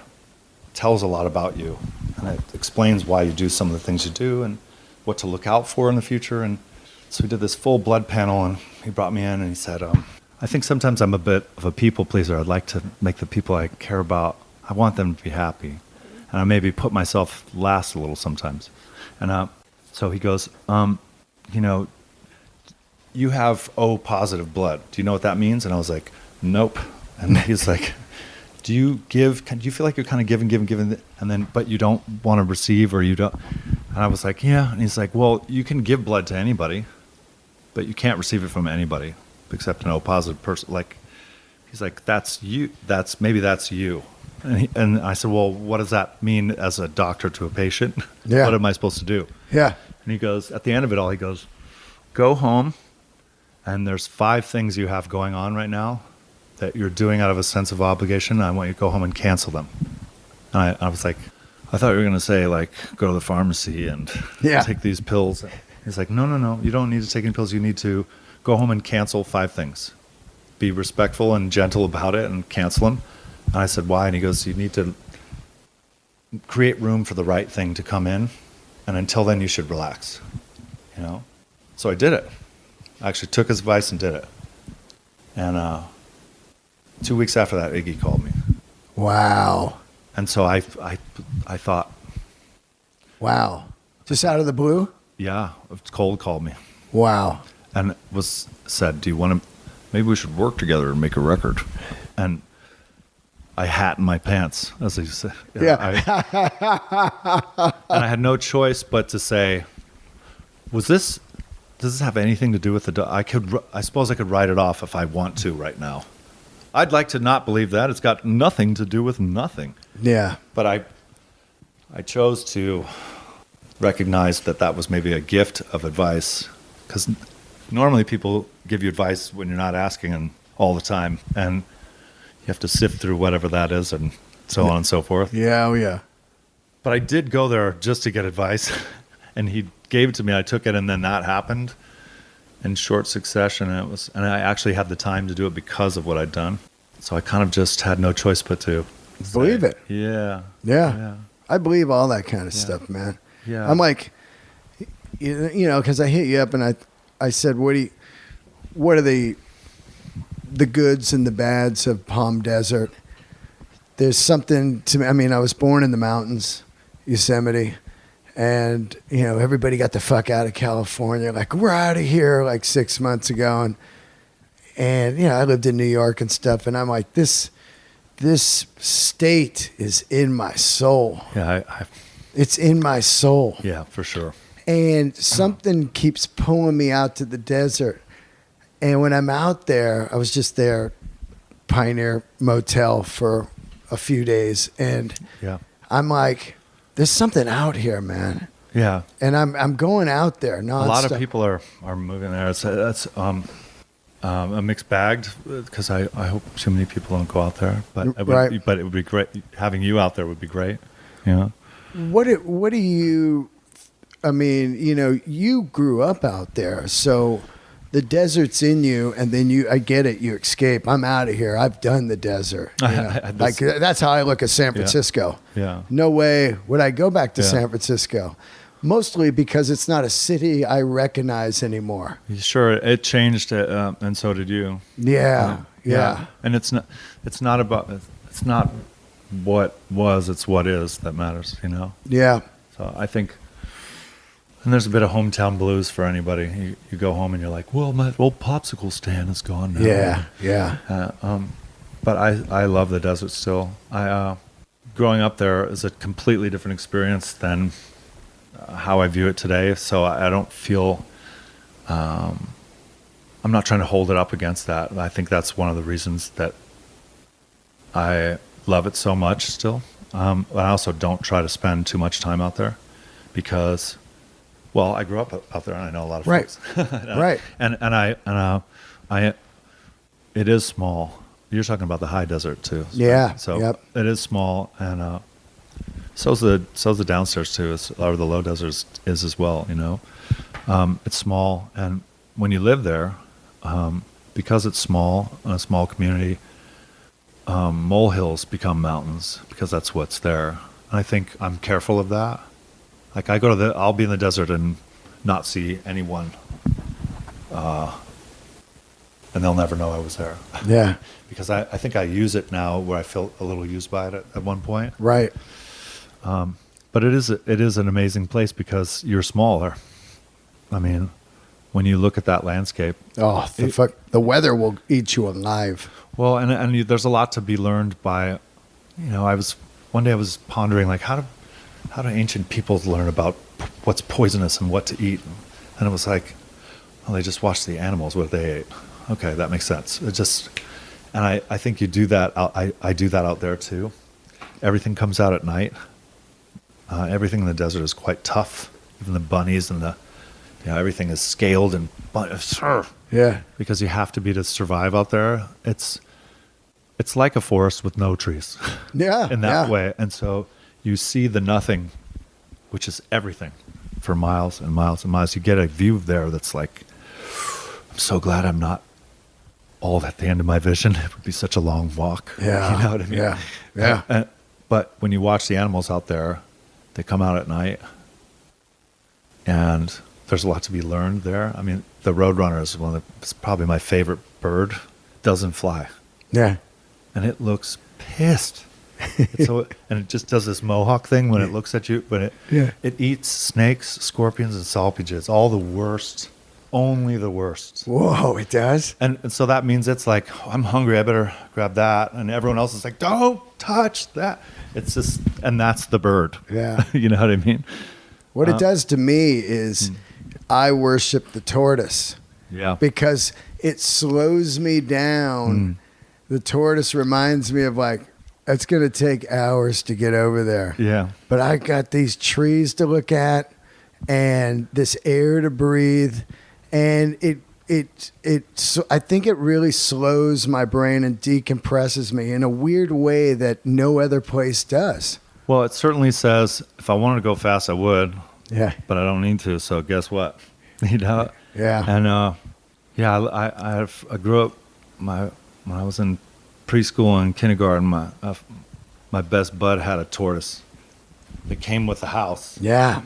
tells a lot about you, and it explains why you do some of the things you do and what to look out for in the future. And so we did this full blood panel, and he brought me in and he said, I think sometimes I'm a bit of a people pleaser. I'd like to make the people I care about, I want them to be happy. And I maybe put myself last a little sometimes. And so he goes, you have O positive blood. Do you know what that means? And I was like, nope. And he's like, do you feel like you're kind of giving, and then, but you don't want to receive, or you don't? And I was like, yeah. And he's like, well, you can give blood to anybody, but you can't receive it from anybody except an O positive person. Like, he's like, that's you. Maybe that's you. And I said, well, what does that mean as a doctor to a patient? Yeah. What am I supposed to do? Yeah. And he goes, at the end of it all, he goes, go home, and there's 5 things you have going on right now that you're doing out of a sense of obligation. I want you to go home and cancel them. And I was like, I thought you were going to say, like, go to the pharmacy and take these pills. He's like, no, you don't need to take any pills. You need to go home and cancel 5 things. Be respectful and gentle about it and cancel them. And I said, why? And he goes, you need to create room for the right thing to come in. And until then, you should relax. You know? So I did it. I actually took his advice and did it. And 2 weeks after that, Iggy called me. Wow. And so I thought, wow. Just out of the blue? yeah, cold called me. Wow. And said, do you want to, maybe we should work together and make a record. And I hat in my pants, as he said. Yeah. And I had no choice but to say, does this have anything to do with I suppose I could write it off if I want to right now. I'd like to not believe that. It's got nothing to do with nothing. Yeah. But I chose to recognize that was maybe a gift of advice, because normally people give you advice when you're not asking and all the time, and you have to sift through whatever that is and so on and so forth. Yeah, oh yeah. But I did go there just to get advice, and he gave it to me. I took it, and then that happened in short succession, and I actually had the time to do it because of what I'd done. So I kind of just had no choice but to believe it. Yeah. Yeah. I believe all that kind of stuff, man. Yeah. I'm like, you know, because I hit you up and I said, what are the goods and the bads of Palm Desert? There's something to me. I mean, I was born in the mountains, Yosemite, and, you know, everybody got the fuck out of California. Like, we're out of here like 6 months ago. And, you know, I lived in New York and stuff, and I'm like, this state is in my soul. Yeah, It's in my soul. yeah, for sure. And something keeps pulling me out to the desert. And when I'm out there, I was just there, Pioneer Motel, for a few days. And Yeah. I'm like, there's something out here, man. Yeah. And I'm going out there nonstop. A lot of people are moving there. That's a mixed bag, because I hope too many people don't go out there. But but it would be great. Having you out there would be great. Yeah. What do you, I mean, you know, you grew up out there, so the desert's in you, and then I get it, you escape. I'm out of here. I've done the desert. You know? Like, that's how I look at San Francisco. Yeah. No way would I go back to San Francisco. Mostly because it's not a city I recognize anymore. Sure, it changed, and so did you. Yeah. And it's not what was, it's what is that matters, you know? Yeah. So I think, and there's a bit of hometown blues for anybody. You go home and you're like, well, my old popsicle stand is gone now. Yeah. But I love the desert still. Growing up there is a completely different experience than how I view it today. So I don't feel, I'm not trying to hold it up against that. I think that's one of the reasons that I love it so much still. I also don't try to spend too much time out there because, well, I grew up out there and I know a lot of folks. Right. And it is small. You're talking about the high desert too. Yeah. So it is small, and so's the downstairs too, or the low desert is as well. You know, it's small, and when you live there, because it's small, a small community, molehills become mountains because that's what's there. And I think I'm careful of that. Like I'll be in the desert and not see anyone, and they'll never know I was there. Yeah. Because I think I use it now where I feel a little used by it at one point. Right. But it is an amazing place because you're smaller. I mean, when you look at that landscape. Oh, the weather will eat you alive. Well, and there's a lot to be learned by, one day I was pondering, like, how do ancient peoples learn about what's poisonous and what to eat? And it was like, well, they just watched the animals, what they ate. Okay, that makes sense. And I think you do that. I do that out there too. Everything comes out at night. Everything in the desert is quite tough. Even the bunnies and everything is scaled and because you have to be to survive out there. It's like a forest with no trees. Yeah, in that way. And so you see the nothing, which is everything, for miles and miles and miles. You get a view there that's like, I'm so glad I'm not all at the end of my vision. It would be such a long walk. Yeah, you know what I mean? Yeah. But when you watch the animals out there, they come out at night, and there's a lot to be learned there. I mean, the roadrunner is it's probably my favorite bird. Doesn't fly. Yeah. And it looks pissed. And it just does this mohawk thing when it looks at you. But it eats snakes, scorpions, and salpages. All the worst. Only the worst. Whoa, it does? And so that means it's like, oh, I'm hungry, I better grab that. And everyone else is like, don't touch that. It's just, and that's the bird. Yeah. You know what I mean? What it does to me is I worship the tortoise. Yeah. Because it slows me down. The tortoise reminds me of like, it's going to take hours to get over there. Yeah. But I got these trees to look at and this air to breathe. And I think it really slows my brain and decompresses me in a weird way that no other place does. Well, it certainly says if I wanted to go fast, I would. Yeah. But I don't need to. So guess what? You know? Yeah. And I grew up when I was in preschool and kindergarten. My best bud had a tortoise. It came with the house. Yeah.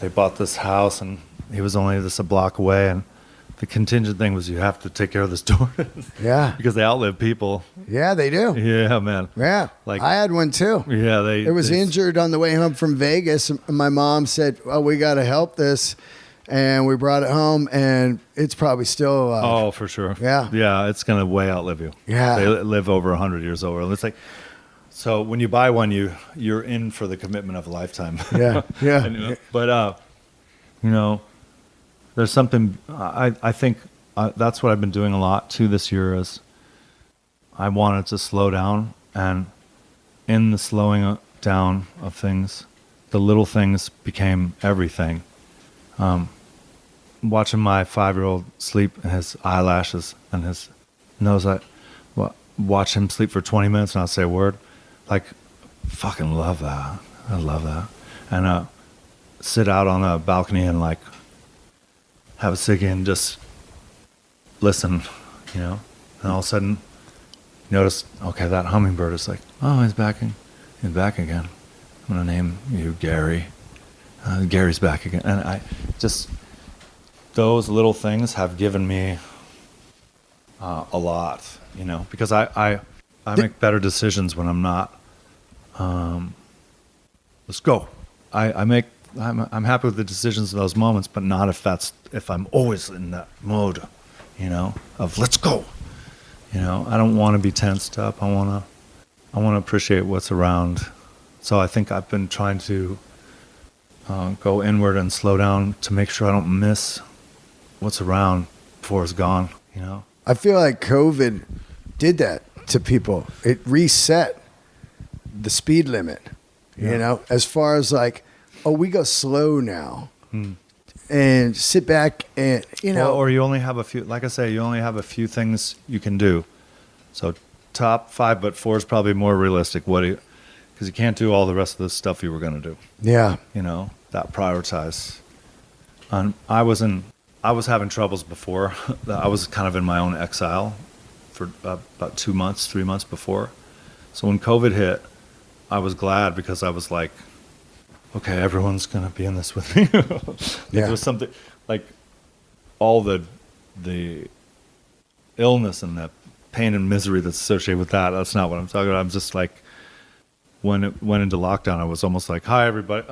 They bought this house, and he was only a block away. And the contingent thing was you have to take care of this tortoise. Yeah. Because they outlive people. Yeah, they do. Yeah, man. Yeah. Like, I had one too. Yeah, it was injured on the way home from Vegas. And my mom said, "Oh, we got to help this." And we brought it home, and it's probably still alive. Oh, for sure. Yeah. Yeah, it's going to way outlive you. Yeah. They live over 100 years old. And it's like, so when you buy one, you're in for the commitment of a lifetime. Yeah. Yeah. But, there's something, I think that's what I've been doing a lot too this year is I wanted to slow down, and in the slowing down of things, the little things became everything. Watching my 5-year-old sleep, and his eyelashes and his nose, watch him sleep for 20 minutes and not say a word. Like, fucking love that. I love that. And sit out on the balcony and like have a ciggy and just listen, And all of a sudden, notice, okay, that hummingbird is like, oh, he's back again. I'm gonna name you Gary. Gary's back again. And I just, those little things have given me a lot, because I make better decisions when I'm not, let's go. I'm happy with the decisions in those moments, but not if I'm always in that mode, of let's go. I don't want to be tensed up. I want to appreciate what's around. So I think I've been trying to go inward and slow down to make sure I don't miss what's around before it's gone, I feel like COVID did that to people. It reset the speed limit, as far as like, oh, we go slow now and sit back and, or you only have a few, like I say, you only have a few things you can do. So top 5, but 4 is probably more realistic. Because you can't do all the rest of the stuff you were going to do. Yeah. That prioritize. I was having troubles before. I was kind of in my own exile for about 2 months, 3 months before. So when COVID hit, I was glad because I was like, okay, everyone's going to be in this with me. It was something like all the illness and the pain and misery that's associated with that. That's not what I'm talking about. I'm just like, when it went into lockdown, I was almost like, hi, everybody.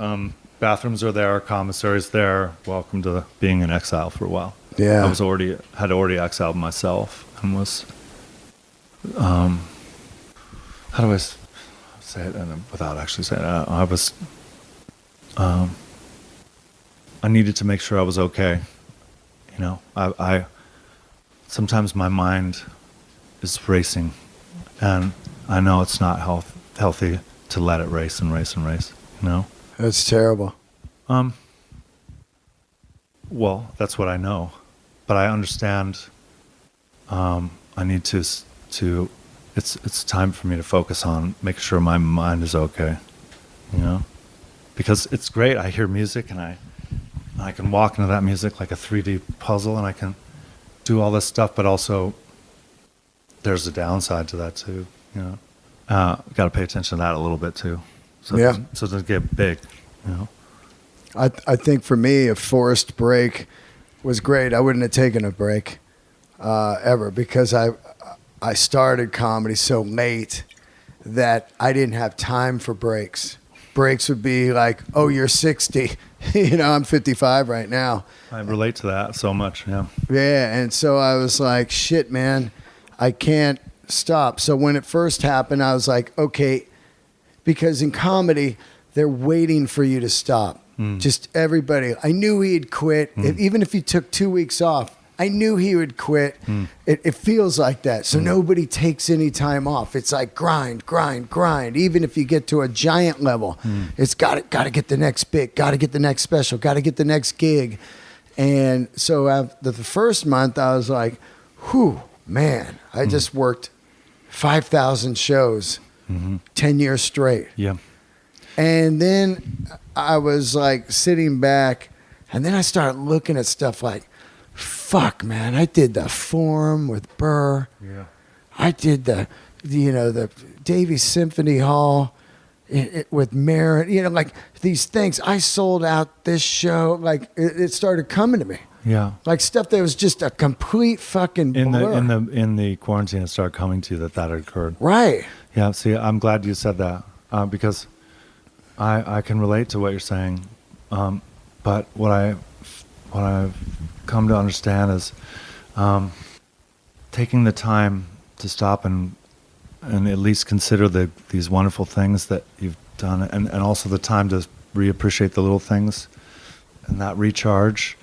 Bathrooms are there. Commissary's there. Welcome to being in exile for a while. Yeah. I had already exiled myself and was, how do I say it without actually saying it? I was, I needed to make sure I was okay. You know, I sometimes my mind is racing, and I know it's not healthy to let it race and race and race. You know, That's terrible. Well, that's what I know, but I understand. I need to. It's time for me to focus on making sure my mind is okay. You know, because it's great. I hear music and I can walk into that music like a 3D puzzle, and I can do all this stuff. But also, there's a downside to that too. You know, got to pay attention to that a little bit too. So Yeah. so it doesn't get big. You know. I think for me, a forced break was great. I wouldn't have taken a break ever, because I started comedy so late that I didn't have time for breaks. Breaks would be like, oh, you're 60. You know, I'm 55 right now. I relate to that so much. Yeah. Yeah, and so I was like, shit, man, I can't stop. So when it first happened, I was like, okay, because in comedy, they're waiting for you to stop. Just everybody. I knew he'd quit. Even if he took 2 weeks off, I knew he would quit. It feels like that. So nobody takes any time off. It's like grind, grind, grind. Even if you get to a giant level, it's got to get the next bit, got to get the next special, got to get the next gig. And so after the first month, I was like, whew, man, I just worked 5,000 shows 10 years straight. Yeah. And then I was like sitting back, and then I started looking at stuff like, fuck, man, I did the Forum with Burr. Yeah. I did the Davies Symphony Hall with Merritt. You know, like these things. I sold out this show. Like it started coming to me. Yeah. Like stuff that was just a complete fucking blur. In the quarantine, it started coming to you that had occurred. Right. Yeah. See, I'm glad you said that because I can relate to what you're saying, but what I've come to understand is taking the time to stop and at least consider these wonderful things that you've done, and also the time to reappreciate the little things, and that recharge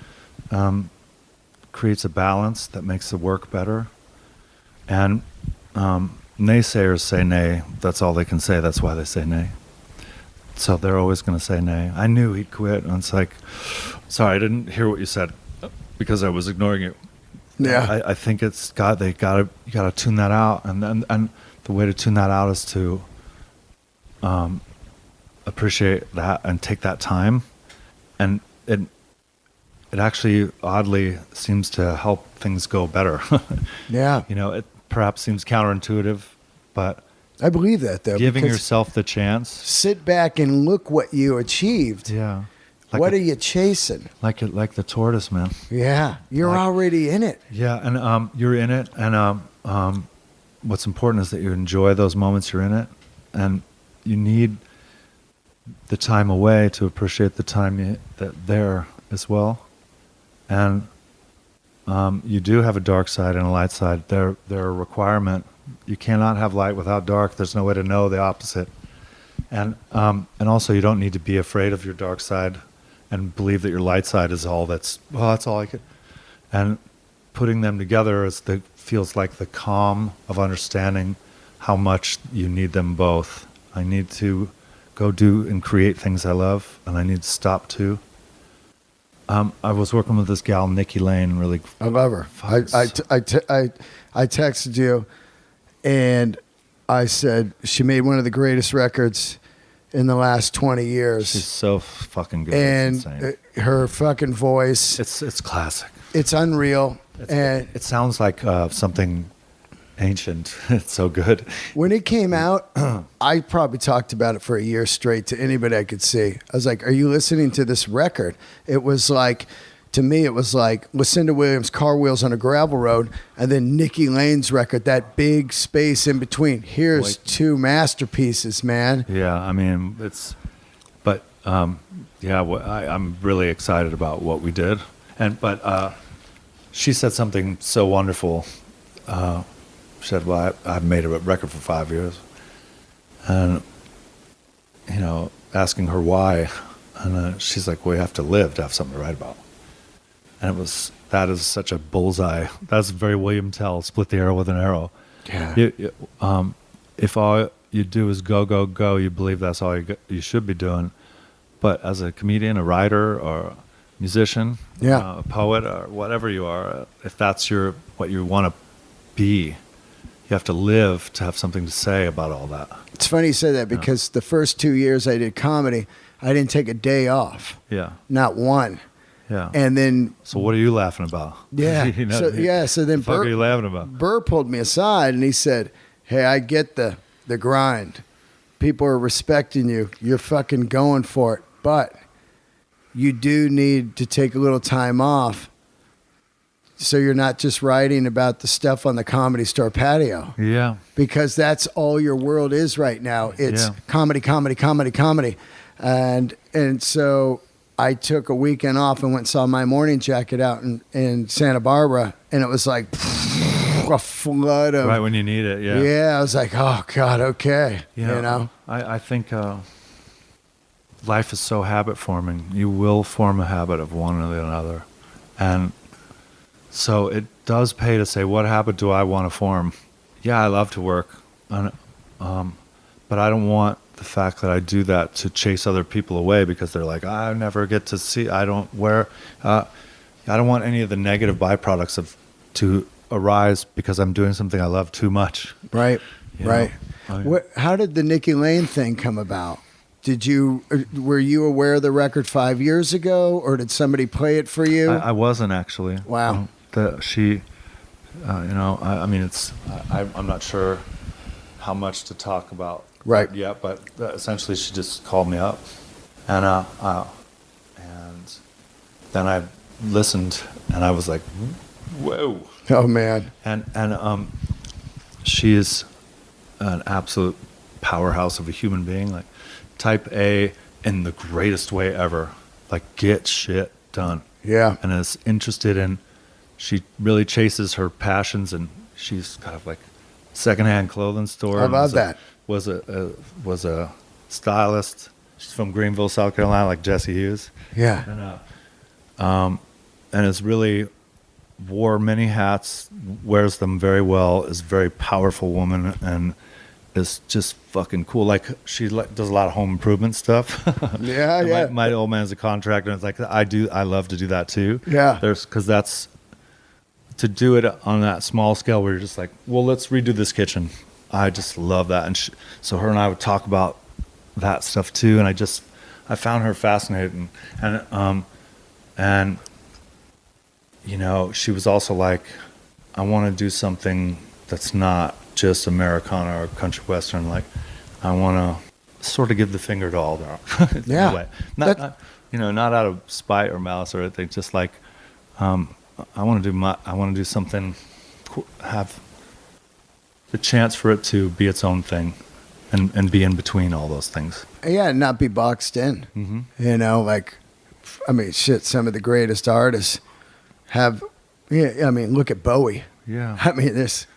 creates a balance that makes the work better. And naysayers say nay. That's all they can say. That's why they say nay. So they're always going to say nay. I knew he'd quit. And it's like, sorry, I didn't hear what you said because I was ignoring you. Yeah. I think you got to tune that out. And the way to tune that out is to appreciate that and take that time. And it actually oddly seems to help things go better. Yeah. You know, it perhaps seems counterintuitive, but I believe that, though. giving because yourself the chance. sit back and look what you achieved. Yeah. What are you chasing? Like the tortoise, man. Yeah. You're already in it. Yeah, and you're in it, and what's important is that you enjoy those moments you're in it, and you need the time away to appreciate the time that there as well. And you do have a dark side and a light side. They're a requirement. You cannot have light without dark. There's no way to know the opposite. And also you don't need to be afraid of your dark side and believe that your light side is all that's all I could. And putting them together feels like the calm of understanding how much you need them both. I need to go do and create things I love, and I need to stop too. I was working with this gal, Nikki Lane, really. I love her. I texted you, and I said she made one of the greatest records in the last 20 years. She's so fucking good. And it's insane. Her fucking voice. It's classic. It's unreal. And it sounds like something ancient. It's so good. when it came out, I probably talked about it for a year straight to anybody I could see. I was like, are you listening to this record? It was like, to me, it was like Lucinda Williams' Car Wheels on a Gravel Road, and then Nikki Lane's record, that big space in between. Here's two masterpieces, man. Yeah, I mean, I'm really excited about what we did. But she said something so wonderful. She said, well, I've made a record for 5 years. And, asking her why. And she's like, well, you have to live to have something to write about. And that is such a bullseye. That's very William Tell, split the arrow with an arrow. Yeah. If all you do is go, go, go, you believe that's all you should be doing. But as a comedian, a writer, or a musician, a poet, or whatever you are, if that's what you want to be, you have to live to have something to say about all that. It's funny you say that because the first 2 years I did comedy, I didn't take a day off. Yeah. Not one. Yeah. And then... So what are you laughing about? Yeah. So then what are you laughing about? Burr pulled me aside and he said, hey, I get the grind. People are respecting you. You're fucking going for it. But you do need to take a little time off so you're not just writing about the stuff on the Comedy Store patio. Yeah. Because that's all your world is right now. It's comedy, comedy, comedy, comedy. And so I took a weekend off and went and saw My Morning Jacket out in Santa Barbara, and it was like a flood of... Right when you need it, yeah. Yeah, I was like, oh, God, okay. I think life is so habit-forming. You will form a habit of one or the other. And so it does pay to say, what habit do I want to form? Yeah, I love to work, but I don't want the fact that I do that to chase other people away because they're like, I never get to see, I don't want any of the negative byproducts to arise because I'm doing something I love too much. Right, right. How did the Nikki Lane thing come about? Were you aware of the record 5 years ago, or did somebody play it for you? I wasn't actually. Wow. I'm not sure how much to talk about right yet, but essentially she just called me up, and then I listened, and I was like, whoa. Oh man. And she is an absolute powerhouse of a human being, like type A in the greatest way ever, like get shit done. Yeah. And is interested in, she really chases her passions, and she's kind of like secondhand clothing store. I love that. Was a stylist. She's from Greenville, South Carolina, like Jesse Hughes. Yeah. And is really wore many hats, wears them very well, is a very powerful woman, and is just fucking cool. Like she does a lot of home improvement stuff. Yeah. My old man's a contractor, and it's like I love to do that too. Yeah. Because that's to do it on that small scale where you're just like, well, let's redo this kitchen. I just love that, and so her and I would talk about that stuff too, and I found her fascinating, and she was also like, I want to do something that's not just Americana or country western. Like, I want to sort of give the finger to all that. Yeah. Way. Not out of spite or malice or anything. Just like, I want to do something, have the chance for it to be its own thing, and be in between all those things. Yeah, not be boxed in. Mm-hmm. Some of the greatest artists have. Yeah, look at Bowie. Yeah.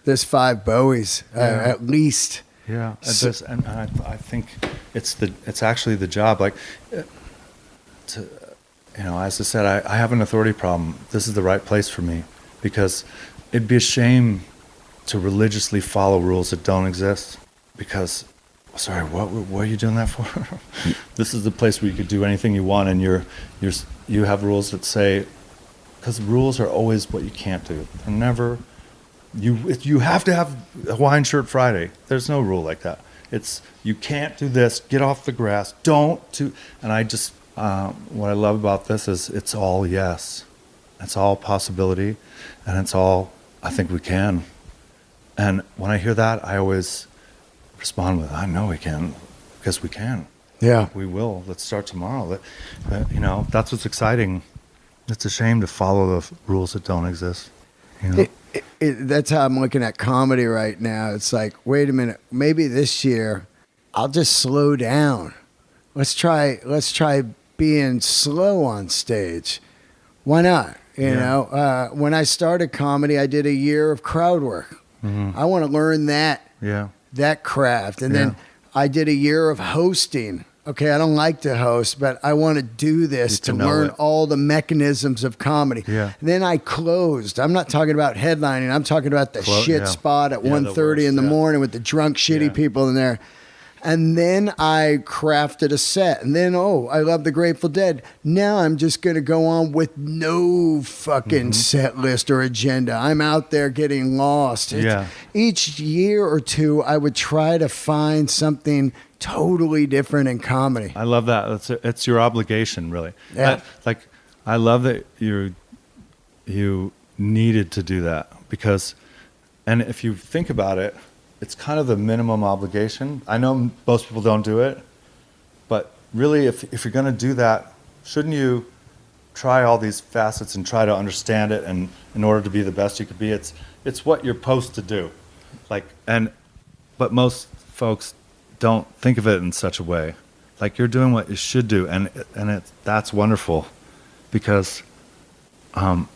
There's 5 Bowies at least. Yeah, and I think it's actually the job. Like, as I said, I have an authority problem. This is the right place for me, because it'd be a shame to religiously follow rules that don't exist. Because, sorry, what are you doing that for? This is the place where you could do anything you want, and you have rules that say, because rules are always what you can't do. They're never. You have to have a Hawaiian shirt Friday. There's no rule like that. It's you can't do this. Get off the grass. Don't do. And I just what I love about this is it's all yes. It's all possibility, and it's all I think we can. And when I hear that, I always respond with, I know we can, because we can. Yeah, we will. Let's start tomorrow. That's what's exciting. It's a shame to follow the rules that don't exist. That's how I'm looking at comedy right now. It's like, wait a minute, maybe this year I'll just slow down. Let's try being slow on stage. Why not? You know, when I started comedy, I did a year of crowd work. I want to learn that craft. And then I did a year of hosting. Okay, I don't like to host, but I want to do this to learn all the mechanisms of comedy. Yeah. Then I closed. I'm not talking about headlining. I'm talking about the shit spot at 1:30 in the morning with the drunk, shitty people in there. And then I crafted a set. And then, I love the Grateful Dead. Now I'm just going to go on with no fucking set list or agenda. I'm out there getting lost. Each year or two, I would try to find something totally different in comedy. I love that. It's your obligation, really. Yeah. I love that you needed to do that because, and if you think about it, it's kind of the minimum obligation. I know most people don't do it, but really, if you're going to do that, shouldn't you try all these facets and try to understand it? And in order to be the best you could be, it's what you're supposed to do. But most folks don't think of it in such a way. Like you're doing what you should do, and that's wonderful, because you're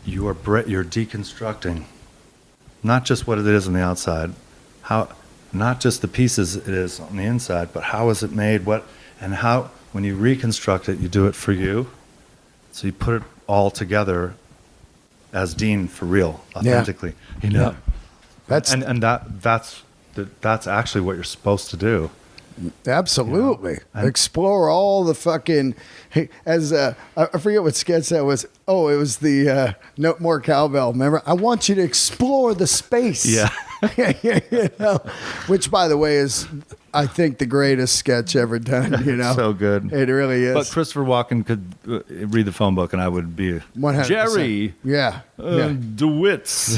deconstructing. Not just what it is on the outside, not just the pieces it is on the inside, but how is it made? How when you reconstruct it, you do it for you. So you put it all together as Dean for real, authentically. You know, that's actually what you're supposed to do. Absolutely. You know? Explore all the fucking, I forget what sketch that was. It was the No More Cowbell. Remember? I want you to explore the space. Yeah. You know? Which, by the way, is, I think, the greatest sketch ever done. You know? So good. It really is. But Christopher Walken could read the phone book and I would be 100%. Jerry. DeWitt's.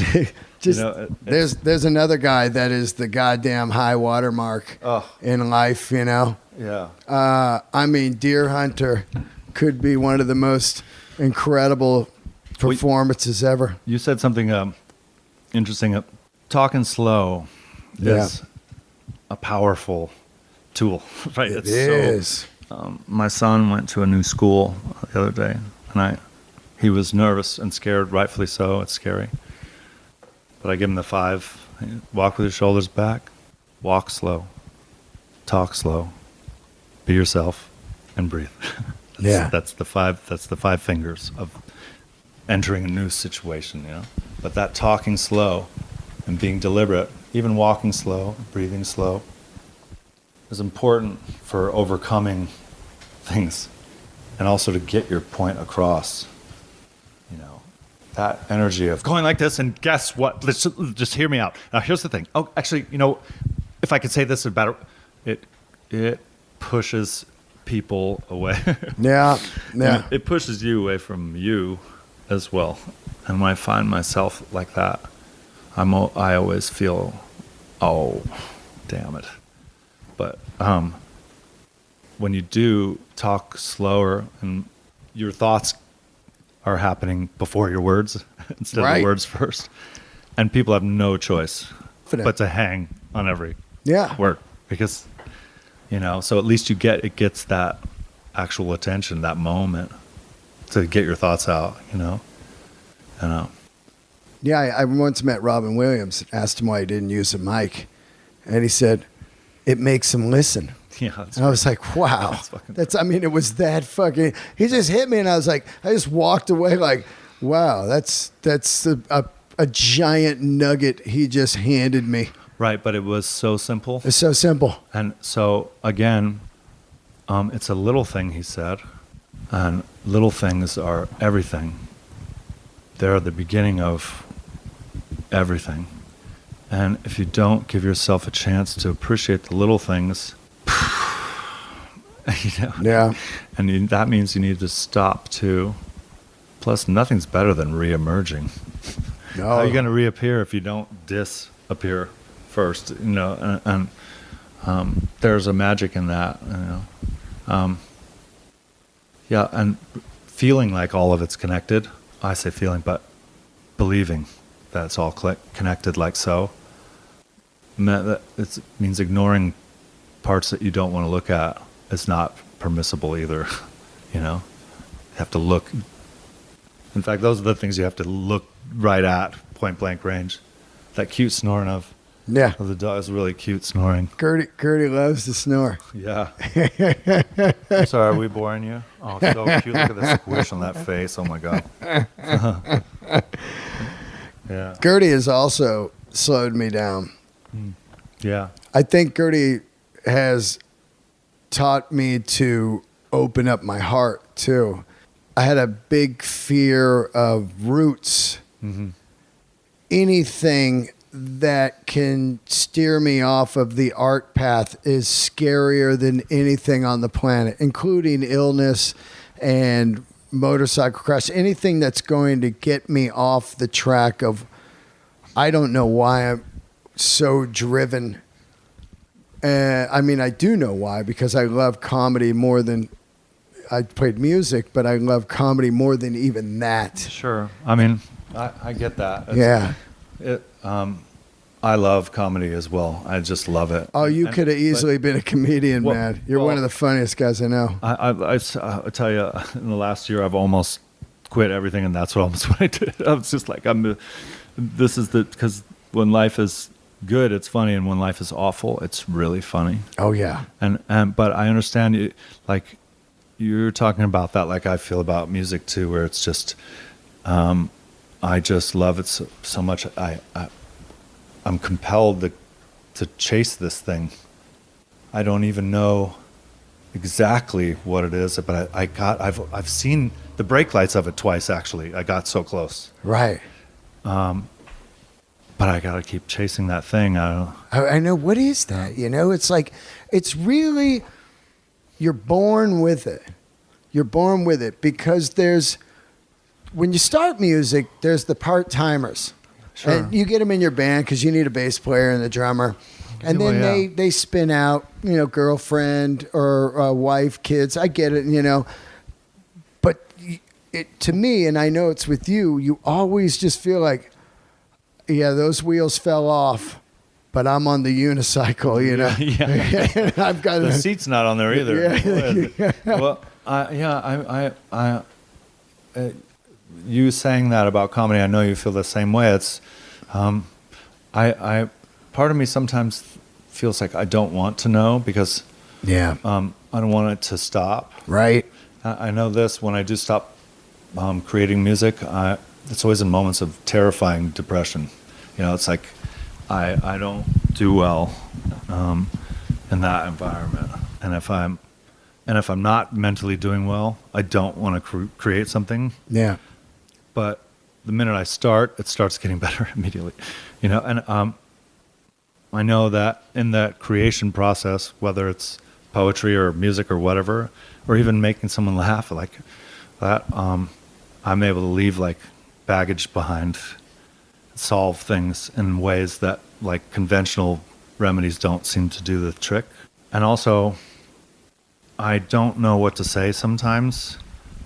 Just, there's another guy that is the goddamn high water mark in life, you know? Yeah. I mean, Deer Hunter could be one of the most incredible performances ever. You said something interesting. Talking slow is a powerful tool, right? It is. My son went to a new school the other day, and he was nervous and scared, rightfully so. It's scary. But I give him the 5. Walk with your shoulders back. Walk slow. Talk slow. Be yourself, and breathe. That's the 5. That's the 5 fingers of entering a new situation. You know. But that talking slow and being deliberate, even walking slow, breathing slow, is important for overcoming things, and also to get your point across. You know. That energy of going like this, and guess what? Let's just hear me out. Now, here's the thing. Oh, actually, you know, if I could say this about it, it pushes people away. Yeah. It pushes you away from you as well. And when I find myself like that, I always feel, oh, damn it. But when you do talk slower and your thoughts are happening before your words instead of the words first. And people have no choice but to hang on every word, because, you know, so at least it gets that actual attention, that moment to get your thoughts out, you know. Yeah, I once met Robin Williams, asked him why he didn't use a mic, and he said, it makes him listen. Yeah, and I was like, wow. It was that fucking, he just hit me, and I was like, I just walked away like, wow, that's a giant nugget he just handed me. Right, but it was so simple. It's so simple. And so, again, it's a little thing, he said, and little things are everything. They're the beginning of everything. And if you don't give yourself a chance to appreciate the little things, you know, and that means you need to stop too. Plus, nothing's better than re-emerging. No. How are you going to reappear if you don't disappear first? You know, and there's a magic in that. You know, and feeling like all of it's connected. I say feeling, but believing that it's all connected, like so. It means ignoring parts that you don't want to look at. It's not permissible either. You know, you have to look In fact, those are the things you have to look right at, point blank range. That cute snoring of the dog is really cute snoring. Gertie loves to snore. Yeah. I'm sorry, are we boring you? Oh, so cute. Look at the squish on that face. Oh, my God. Yeah. Gertie has also slowed me down. Yeah. I think Gertie has taught me to open up my heart, too. I had a big fear of roots. Mm-hmm. Anything that can steer me off of the art path is scarier than anything on the planet, including illness and motorcycle crash. Anything that's going to get me off the track of, I don't know why I'm so driven. I mean, I do know why, because I love comedy more than I played music, but I love comedy more than even that. Sure. I mean, I get that. I love comedy as well. I just love it. Oh, you could have easily been a comedian, man. You're one of the funniest guys I know. I tell you, in the last year, I've almost quit everything, and that's almost what I did. I was just like, because when life is good, it's funny, and when life is awful, it's really funny. Oh yeah. But I understand you, like you're talking about that, like I feel about music too, where it's just, I just love it so much. I'm compelled to chase this thing. I don't even know exactly what it is, but I've seen the brake lights of it twice, actually. I got so close. Right. But I got to keep chasing that thing. I know. What is that? You know, it's like, it's really, you're born with it. You're born with it, because when you start music, there's the part-timers. Sure. And you get them in your band because you need a bass player and a drummer. And then they spin out, girlfriend or wife, kids. I get it, But to me, and I know it's with you, you always just feel like, yeah, those wheels fell off, but I'm on the unicycle, Yeah. I've got the seat's not on there either. Yeah. Well, you saying that about comedy, I know you feel the same way. It's, part of me sometimes feels like I don't want to know, because I don't want it to stop. Right. I know this, when I do stop creating music, it's always in moments of terrifying depression. It's like I don't do well in that environment, and if I'm not mentally doing well, I don't want to create something. Yeah. But the minute I start, it starts getting better immediately, And I know that in that creation process, whether it's poetry or music or whatever, or even making someone laugh, like that, I'm able to leave like baggage behind, solve things in ways that like conventional remedies don't seem to do the trick. And also, I don't know what to say sometimes,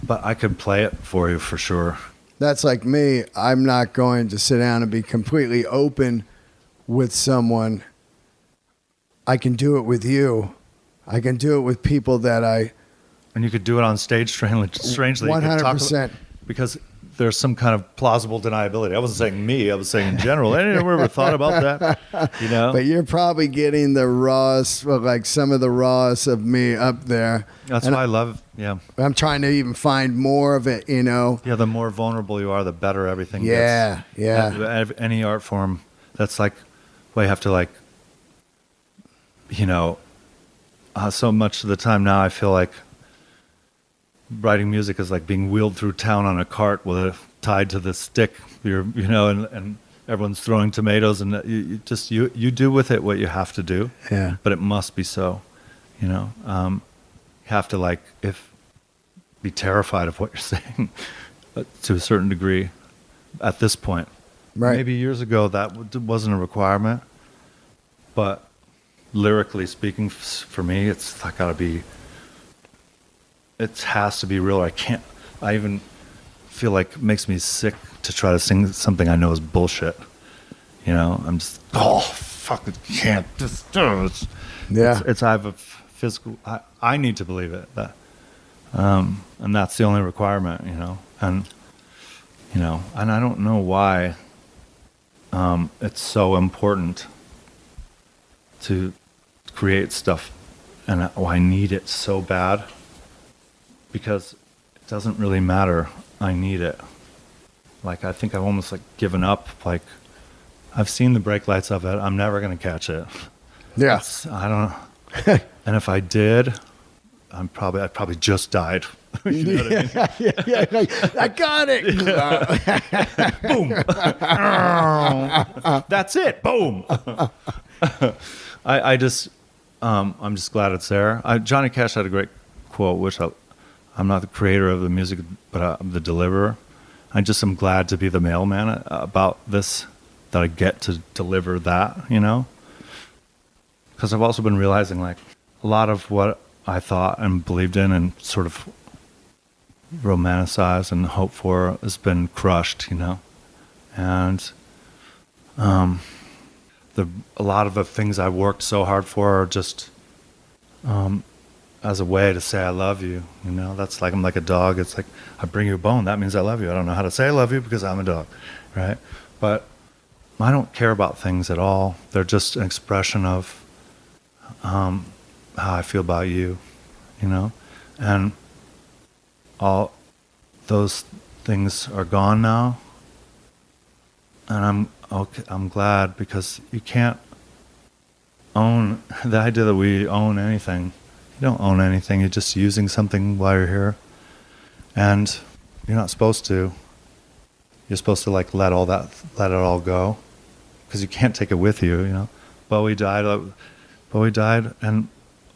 but I could play it for you for sure. That's like me. I'm not going to sit down and be completely open with someone. I can do it with you. I can do it with people that And you could do it on stage strangely. 100%. Because there's some kind of plausible deniability. I wasn't saying me. I was saying in general. Anyone ever thought about that? But you're probably getting the rawest, like some of the rawest of me up there. That's why I love, I'm trying to even find more of it, Yeah, the more vulnerable you are, the better everything gets. Yeah. Any art form, that's like, well, you have to like, so much of the time now I feel like writing music is like being wheeled through town on a cart with it tied to the stick. And everyone's throwing tomatoes, and you do with it what you have to do. Yeah. But it must be so. You have to be terrified of what you're saying to a certain degree at this point. Right. Maybe years ago that wasn't a requirement, but lyrically speaking, for me, it's gotta be. It has to be real. I even feel like it makes me sick to try to sing something I know is bullshit. I'm just, fuck it, can't. I have a physical, I need to believe it. And that's the only requirement, and you know, and I don't know why it's so important to create stuff, and I need it so bad, because it doesn't really matter. I need it. Like, I think I've almost like given up. Like, I've seen the brake lights of it. I'm never going to catch it. Yeah. I don't know. And if I did, I'd probably just died. You know what I mean? Yeah. Like, I got it. Boom. That's it. Boom. I'm just glad it's there. Johnny Cash had a great quote, which I'm not the creator of the music, but I'm the deliverer. I just am glad to be the mailman about this, that I get to deliver that, you know? Because I've also been realizing, like, a lot of what I thought and believed in and sort of romanticized and hoped for has been crushed, you know? And a lot of the things I worked so hard for are just as a way to say I love you, you know? That's like, I'm like a dog. It's like, I bring you a bone, that means I love you. I don't know how to say I love you because I'm a dog, right? But I don't care about things at all. They're just an expression of how I feel about you, you know? And all those things are gone now. And I'm glad, because you can't own the idea that we own anything. You don't own anything. You're just using something while you're here. And you're not supposed to. You're supposed to like let it all go, because you can't take it with you, you know? Bowie died, and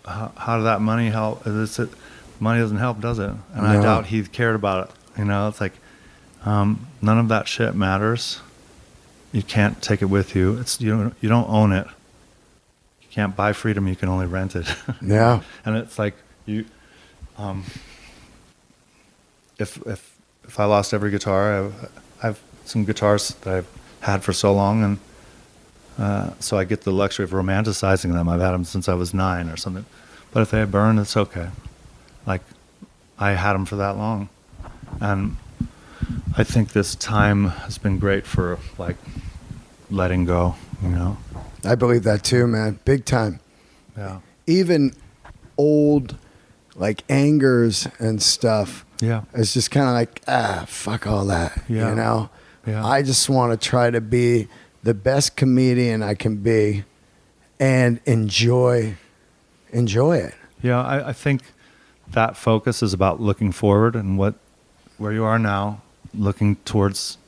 how did that money help? Money doesn't help, does it? And I doubt he cared about it. You know, it's like none of that shit matters. You can't take it with you. You don't own it. You can't buy freedom. You can only rent it. Yeah. And it's like you. If I lost every guitar, I have some guitars that I've had for so long, and so I get the luxury of romanticizing them. I've had them since I was 9 or something. But if they burn, it's okay. Like, I had them for that long. And I think this time has been great for, like, letting go, you know? I believe that too, man. Big time. Yeah. Even old, like, angers and stuff. Yeah. It's just kind of like, fuck all that, Yeah. you know? Yeah. I just want to try to be the best comedian I can be and enjoy it. Yeah, I think that focus is about looking forward and where you are now, looking towards,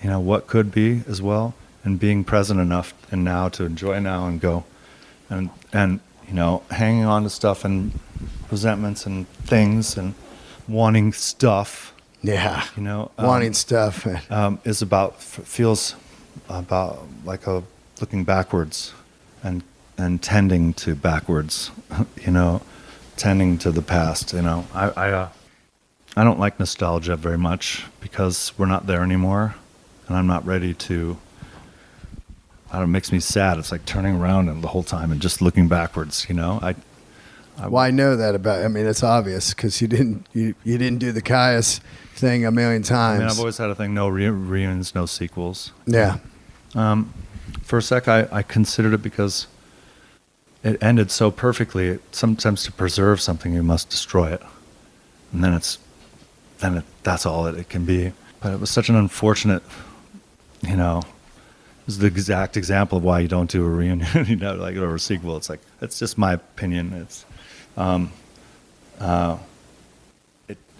you know, what could be as well, and being present enough and now to enjoy now and go, and you know, hanging on to stuff and resentments and things and wanting stuff. Yeah. You know, wanting stuff feels about like a looking backwards and tending to backwards, you know, tending to the past. You know, I don't like nostalgia very much, because we're not there anymore, and I'm not ready to. It makes me sad. It's like turning around and the whole time and just looking backwards. You know, Well, I know that about. I mean, it's obvious, because you didn't do the Kyuss thing a million times. I mean, I've always had a thing: no reunions, no sequels. Yeah. For a sec, I considered it, because it ended so perfectly. Sometimes to preserve something, you must destroy it, and that's all it can be. But it was such an unfortunate, you know. It was the exact example of why you don't do a reunion, you know, like, or a sequel. It's like, it's just my opinion. It's,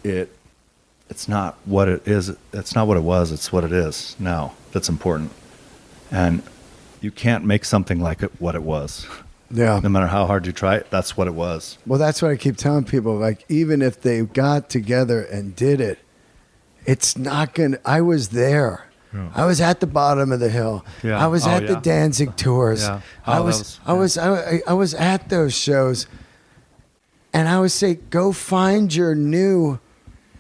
it's not what it is. It's not what it was. It's what it is now. That's important. And you can't make something like what it was. Yeah. No matter how hard you try it, that's what it was. Well, that's what I keep telling people. Like, even if they got together and did it, it's not gonna. I was there. Yeah. I was at the bottom of the hill. Yeah. I was at the Danzig tours. Yeah. I was at those shows, and I would say, go find your new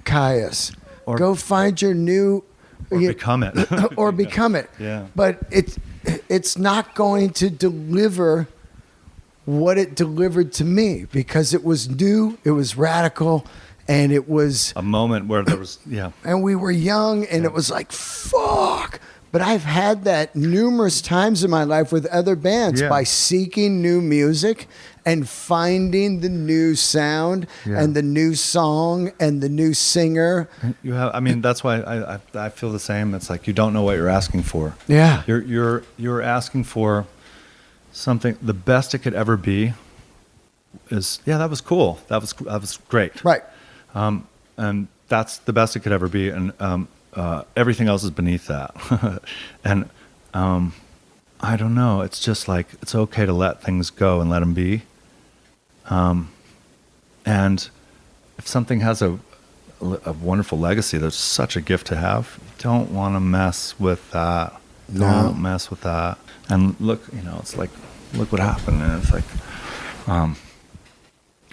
Kyuss, or go find your new, or become it, or become it. Yeah. But it's not going to deliver what it delivered to me, because it was new, it was radical, And it was a moment where there was, and we were young, and it was like, fuck. But I've had that numerous times in my life with other bands by seeking new music and finding the new sound and the new song and the new singer. You have, I mean, that's why I feel the same. It's like you don't know what you're asking for. Yeah. You're asking for something. The best it could ever be is, that was cool. That was great. Right. And that's the best it could ever be. And everything else is beneath that. And I don't know. It's just like, it's okay to let things go and let them be. And if something has a wonderful legacy, that's such a gift to have. You don't want to mess with that. Don't mess with that. And look, it's like, look what happened. And it's like,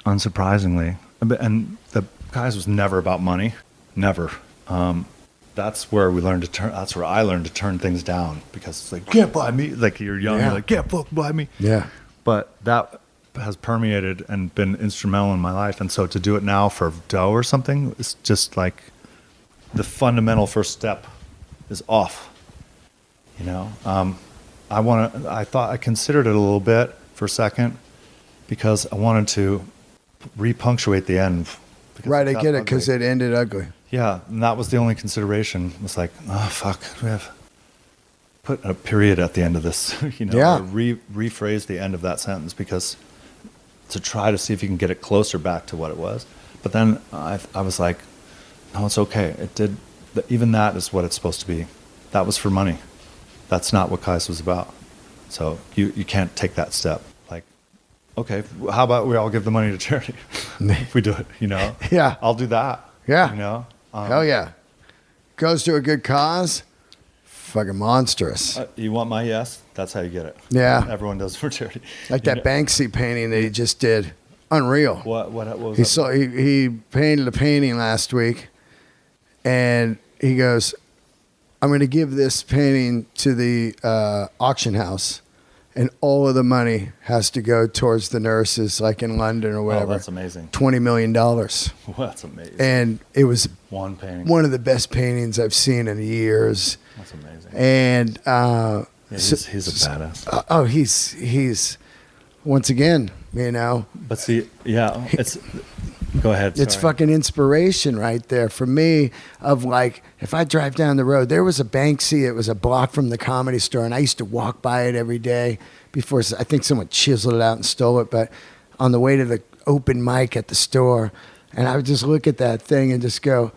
unsurprisingly, and the guys was never about money. Never. That's where we learned to turn. That's where I learned to turn things down, because it's like, can't buy me. Like, you're young, you're like, can't fuck buy me. Yeah. But that has permeated and been instrumental in my life. And so to do it now for dough or something, it's just like the fundamental first step is off. I considered it a little bit for a second, because I wanted to repunctuate the end. Right, I get it, because it ended ugly. Yeah, and that was the only consideration. It was like, oh, fuck, we have put a period at the end of this, or rephrase the end of that sentence, because to try to see if you can get it closer back to what it was. But then I was like, no, it's okay. It did. Even that is what it's supposed to be. That was for money. That's not what Kyuss was about. So you can't take that step. Like, okay, how about we all give the money to charity? If we do it, Yeah. I'll do that. Yeah. Hell yeah. Goes to a good cause. Fucking monstrous. You want my yes? That's how you get it. Yeah. Everyone does it for charity. Like that Banksy painting that he just did. Unreal. What was he painted a painting last week, and he goes, I'm going to give this painting to the auction house, and all of the money has to go towards the nurses, like in London or whatever. Oh, that's amazing. $20 million. That's amazing. And it was one painting. One of the best paintings I've seen in years. That's amazing. And he's a badass. He's once again, But see, it's. Go ahead. It's fucking inspiration right there for me, of like, if I drive down the road, there was a Banksy, it was a block from the Comedy Store, and I used to walk by it every day before, I think someone chiseled it out and stole it, but on the way to the open mic at the store, and I would just look at that thing and just go,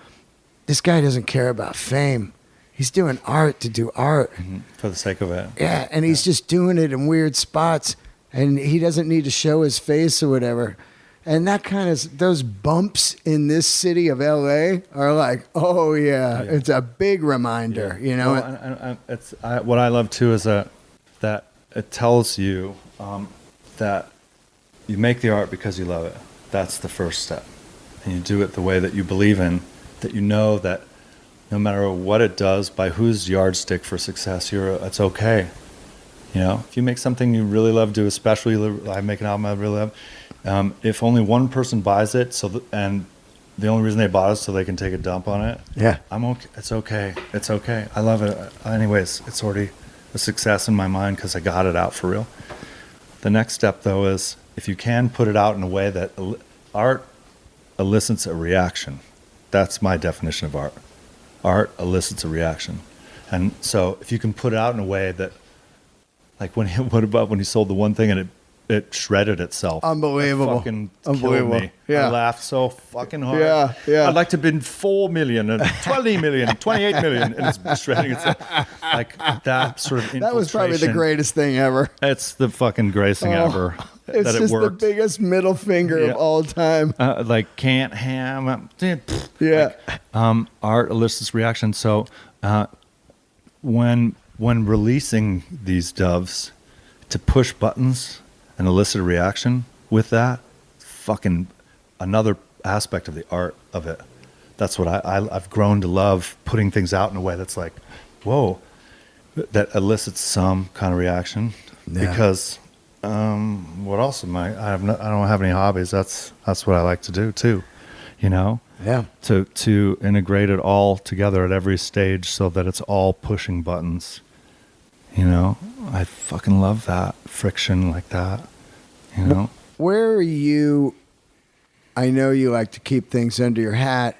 this guy doesn't care about fame. He's doing art to do art. Mm-hmm. For the sake of it. Yeah, and he's just doing it in weird spots, and he doesn't need to show his face or whatever. And that kind of, those bumps in this city of LA are like, oh yeah, it's a big reminder, Well, what I love too is that it tells you that you make the art because you love it. That's the first step. And you do it the way that you believe in, that you know that no matter what it does, by whose yardstick for success, it's okay. If you make something you really love, do especially, I make an album I really love, if only one person buys it, and the only reason they bought it is so they can take a dump on it, I'm okay. It's okay. It's okay. I love it. Anyways, it's already a success in my mind because I got it out for real. The next step, though, is if you can put it out in a way that art elicits a reaction. That's my definition of art. Art elicits a reaction. And so if you can put it out in a way that, like what about when he sold the one thing and it shredded itself? Unbelievable. It fucking Unbelievable. killed me. Yeah. I laughed so fucking hard. Yeah. I'd like to bid 4 million and 20 million, 28 million, and it's shredding itself. Like that sort of infiltration. That was probably the greatest thing ever. It's the fucking greatest thing ever. It's that just it worked. the biggest middle finger of all time. Like can't ham. Yeah. Like, art elicits reaction. So when releasing these doves, to push buttons and elicit a reaction with that, fucking another aspect of the art of it. That's what I've grown to love, putting things out in a way that's like, whoa, that elicits some kind of reaction. Yeah. Because what else am I don't have any hobbies. That's what I like to do too, Yeah. To integrate it all together at every stage so that it's all pushing buttons. You know, I fucking love that friction like that. You know, Where are you? I know you like to keep things under your hat,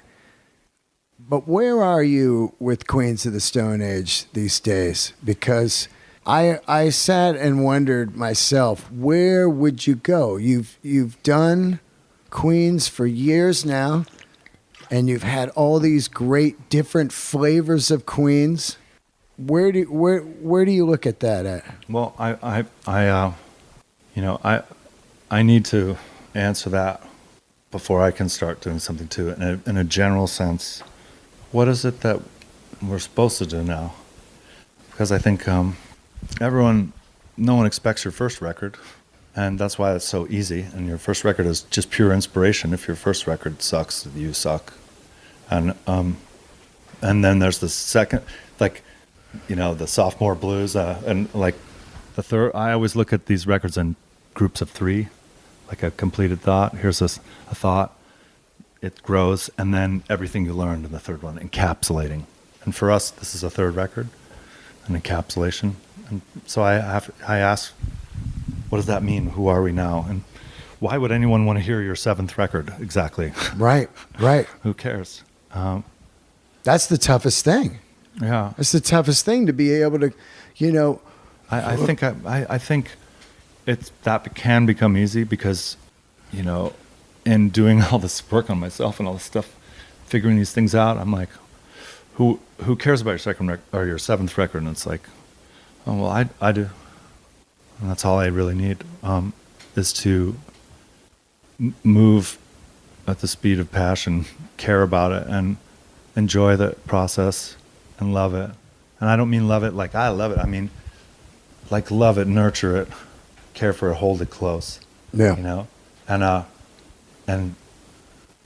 but where are you with Queens of the Stone Age these days? Because I sat and wondered myself, where would you go? You've done Queens for years now, and you've had all these great different flavors of Queens. Where do you look at that at? well, I need to answer that before I can start doing something to it. In a general sense, what is it that we're supposed to do now? Because I think no one expects your first record, and that's why it's so easy. And your first record is just pure inspiration. If your first record sucks, you suck. And then there's the second, like, the sophomore blues, and like the third. I always look at these records in groups of three, like a completed thought. Here's a thought, it grows, and then everything you learned in the third one, encapsulating. And for us, this is a third record, an encapsulation. And so I ask, what does that mean? Who are we now? And why would anyone want to hear your seventh record exactly? Right. Who cares? That's the toughest thing. Yeah, It's the toughest thing to be able to, I think it's that can become easy because, in doing all this work on myself and all this stuff, figuring these things out, I'm like, who cares about your second record or your seventh record? And it's like, oh well, I do, and that's all I really need, is to move at the speed of passion, care about it, and enjoy the process and love it. And I don't mean love it like I love it. I mean, like, love it, nurture it, care for it, hold it close. Yeah. And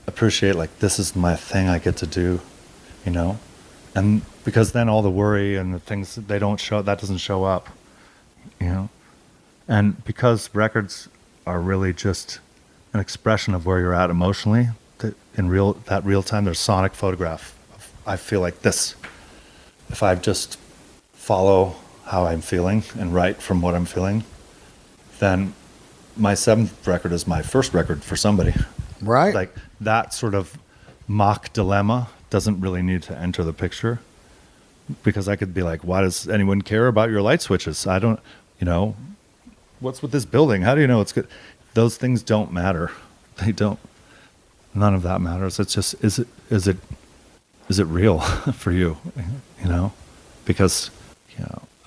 appreciate, like, this is my thing I get to do, and because then all the worry and the things that doesn't show up, and because records are really just an expression of where you're at emotionally, in real time, there's sonic photograph. I feel like this. If I just follow how I'm feeling and write from what I'm feeling, then my seventh record is my first record for somebody. Right. Like, that sort of mock dilemma doesn't really need to enter the picture, because I could be like, why does anyone care about your light switches? I don't, what's with this building? How do you know it's good? Those things don't matter. They don't. None of that matters. It's just, is it real for you? Because,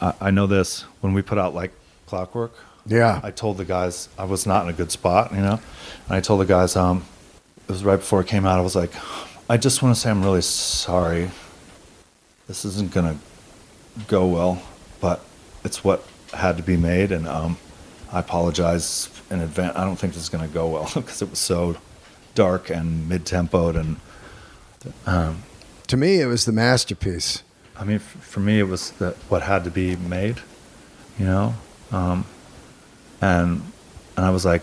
I know this, when we put out, like, Clockwork, Yeah. I told the guys I was not in a good spot, and I told the guys, it was right before it came out, I was like, I just want to say I'm really sorry. This isn't going to go well, but it's what had to be made, and I apologize in advance. I don't think this is going to go well because it was so dark and mid-tempoed, and To me, it was the masterpiece. I mean, for me, it was what had to be made, and I was like,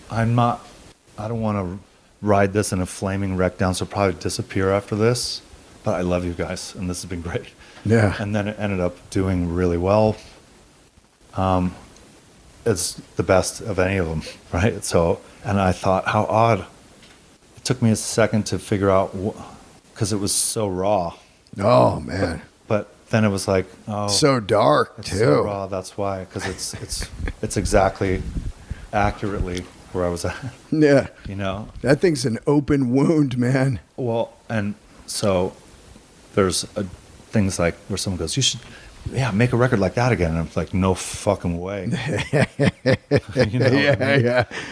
I don't want to ride this in a flaming wreck down, so probably disappear after this, but I love you guys, and this has been great. Yeah. And then it ended up doing really well. It's the best of any of them, right? So, and I thought, how odd. It took me a second to figure out, because it was so raw. Oh, man. But then it was like, oh, So dark, it's too. so raw. That's why, because it's exactly accurately where I was at. Yeah. That thing's an open wound, man. Well, and so there's things like where someone goes, you should, make a record like that again. And I'm like, no fucking way. Yeah.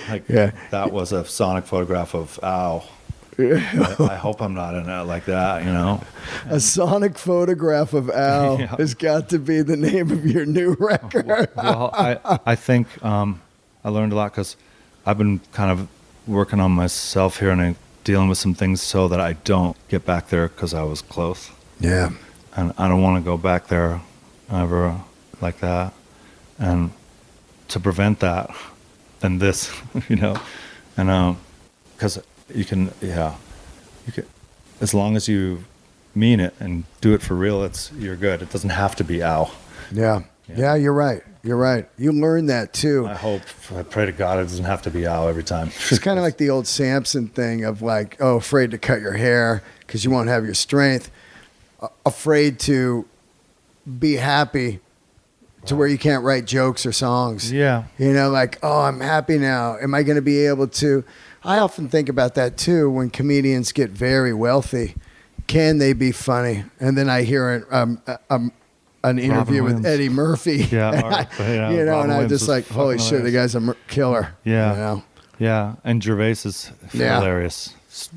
Like, Yeah. that was a sonic photograph of, ow. I hope I'm not in it like that, A sonic photograph of Al Yeah. has got to be the name of your new record. Well, I think I learned a lot because I've been kind of working on myself here and dealing with some things so that I don't get back there because I was close. Yeah. And I don't want to go back there ever like that. And to prevent that, and this, and because you can, You can, as long as you mean it and do it for real, you're good. It doesn't have to be ow. Yeah. Yeah, you're right. You're right. You learn that too. I pray to God it doesn't have to be ow every time. It's kind of like the old Samson thing of like, oh, afraid to cut your hair because you won't have your strength. Afraid to be happy to where you can't write jokes or songs. Yeah. You know, like, oh, I'm happy now. Am I going to be able to? I often think about that too when comedians get very wealthy. Can they be funny? And then I hear an interview with Eddie Murphy. Yeah. And Robin I'm Williams just is like, holy fucking shit, the hilarious. guy's a killer. Yeah. You know? Yeah. And Gervais is hilarious.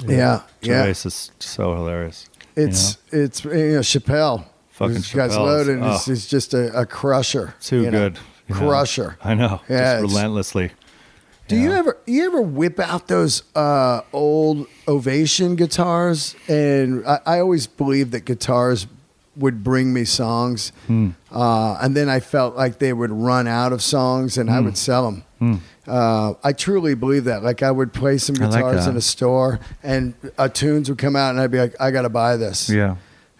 Yeah. Gervais is so hilarious. It's Chappelle. Fucking This guy's Chappelle loaded. is- He's just a crusher. Too good. You know? Crusher. I know. Yeah, Just it's- relentlessly. Do you ever whip out those old Ovation guitars? And I always believed that guitars would bring me songs, and then I felt like they would run out of songs, and I would sell them. I truly believe that. Like I would play some like guitars that. in a store, and tunes would come out, and I'd be like, I got to buy this. Yeah.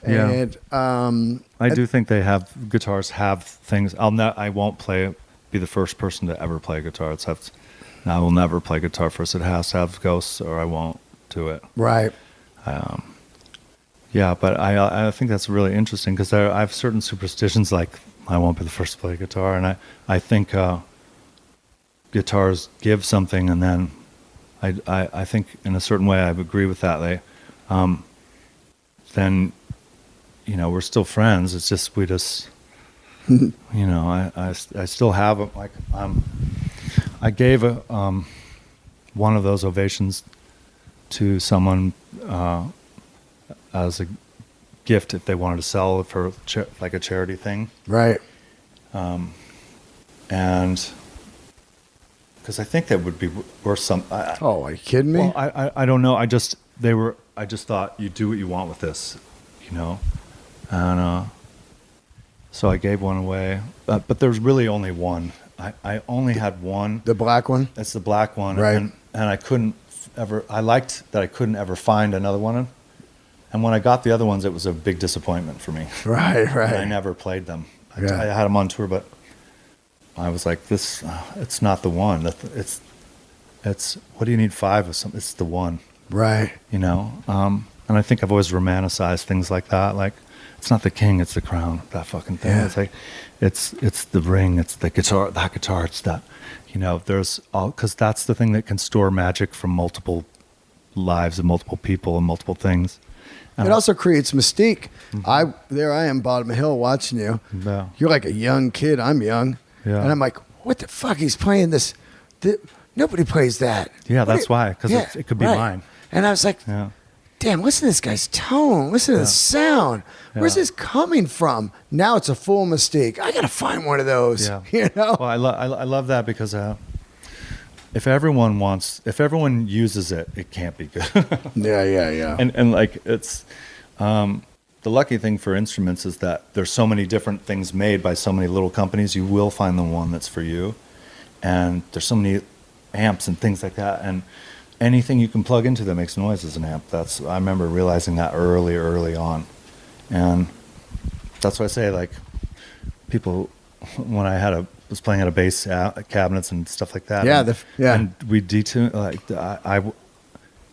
Yeah. And I do think guitars have things. I won't be the first person to ever play guitar. I will never play guitar first. It has to have ghosts or I won't do it. right. Yeah, but I think that's really interesting because I have certain superstitions like I won't be the first to play guitar. And I think guitars give something, and then I think in a certain way I agree with that. Then, we're still friends. It's just I still have like I gave one of those ovations to someone as a gift if they wanted to sell it for like a charity thing. Right. And because I think that would be worth some. Are you kidding me? Well, I don't know. I just thought you do what you want with this, and so I gave one away. But there's really only one. I only had one. The black one? It's the black one, Right. And I couldn't ever. I liked that I couldn't ever find another one. And when I got the other ones, it was a big disappointment for me. Right. And I never played them. Yeah. I had them on tour, but I was like, this, it's not the one. It's what do you need 5 of something? It's the one, Right. And I think I've always romanticized things like that. Like, it's not the king, it's the crown, that fucking thing. Yeah. It's like, it's the ring, it's the guitar, it's that, there's all, cause that's the thing that can store magic from multiple lives and multiple people and multiple things. It also creates mystique. There I am, bottom of the hill, watching you. Yeah. You're like a young kid. I'm young, Yeah. and I'm like, what the fuck? He's playing this. Nobody plays that. Yeah, that's why, because it could be right. mine. And I was like, Yeah. damn, listen to this guy's tone. Listen to the sound. Where's Yeah. this coming from? Now it's a full mystique. I got to find one of those. Yeah. Well, I love that because if everyone uses it, it can't be good. Yeah. And like it's the lucky thing for instruments is that there's so many different things made by so many little companies. You will find the one that's for you, and there's so many amps and things like that, and anything you can plug into that makes noise is an amp. I remember realizing that early on, and that's why I say, like, people, when I was playing at a bass cabinets and stuff like that. And we detune, like,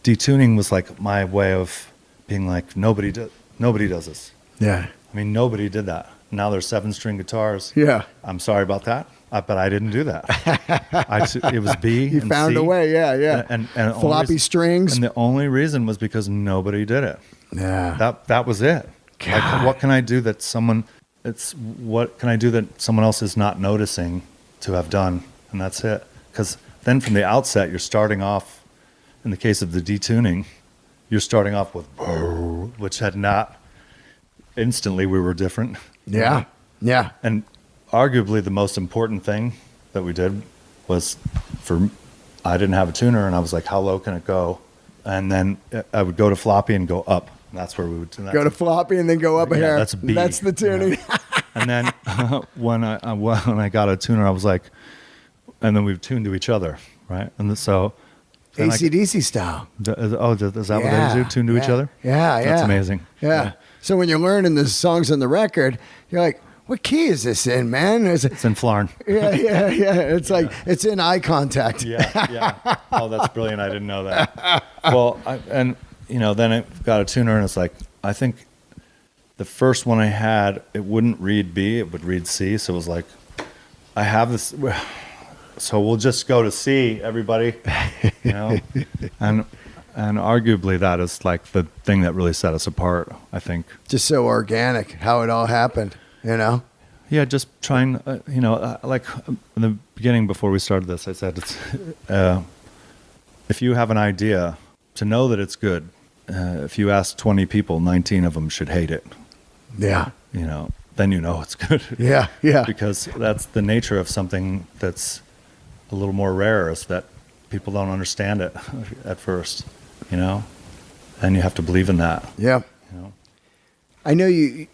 detuning was like my way of being like, nobody does this. Yeah. I mean, nobody did that. Now there's 7-string guitars. Yeah. I'm sorry about that, but I didn't do that. It was B. You and found C, a way. Yeah. And floppy strings. And the only reason was because nobody did it. Yeah. That was it. Like, what can I do that someone else is not noticing to have done? And that's it. Because then from the outset, you're starting off, in the case of the detuning, you're starting off with, which had not, instantly we were different. Yeah. Yeah. And arguably the most important thing that we did was I didn't have a tuner, and I was like, how low can it go? And then I would go to floppy and go up. And that's where we would do that. Go to floppy and then go up a hair. That's B. That's the tuning. Yeah. And then when I got a tuner, I was like, and then we tuned to each other, right? And so Then AC/DC style. Is that what they do? Tune to each other? Yeah, That's amazing. Yeah. So when you're learning the songs on the record, you're like, what key is this in, man? It's in Flarn. Yeah. It's like, it's in eye contact. Yeah. Oh, that's brilliant. I didn't know that. Well, then I got a tuner, and it's like, I think the first one I had, it wouldn't read B, it would read C. So it was like, I have this, so we'll just go to C, everybody, and arguably that is like the thing that really set us apart, I think. Just so organic, how it all happened, Yeah, just trying, like in the beginning before we started this, I said, it's, if you have an idea, to know that it's good, if you ask 20 people, 19 of them should hate it. Yeah. Then it's good. Yeah. Because that's the nature of something that's a little more rare, is that people don't understand it at first, and you have to believe in that. Yeah. I know you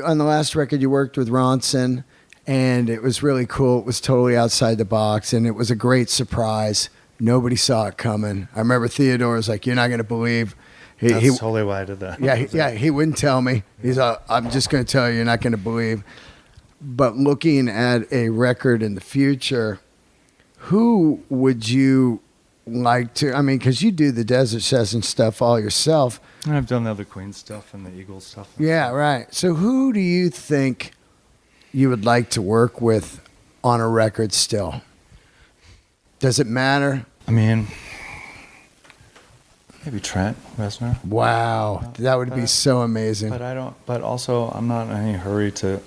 on the last record you worked with Ronson, and it was really cool. It was totally outside the box, and it was a great surprise. Nobody saw it coming. I remember Theodore was like, "You're not going to believe." That's totally why I did that. Yeah, he wouldn't tell me. He's I'm just going to tell you, you're not going to believe. But looking at a record in the future, who would you like to? I mean, because you do the Desert Session stuff all yourself. And I've done the other Queen stuff and the Eagles stuff. Yeah, right. So who do you think you would like to work with on a record still? Does it matter? I mean, maybe Trent Reznor. Wow, that would be so amazing. But also, I'm not in any hurry to,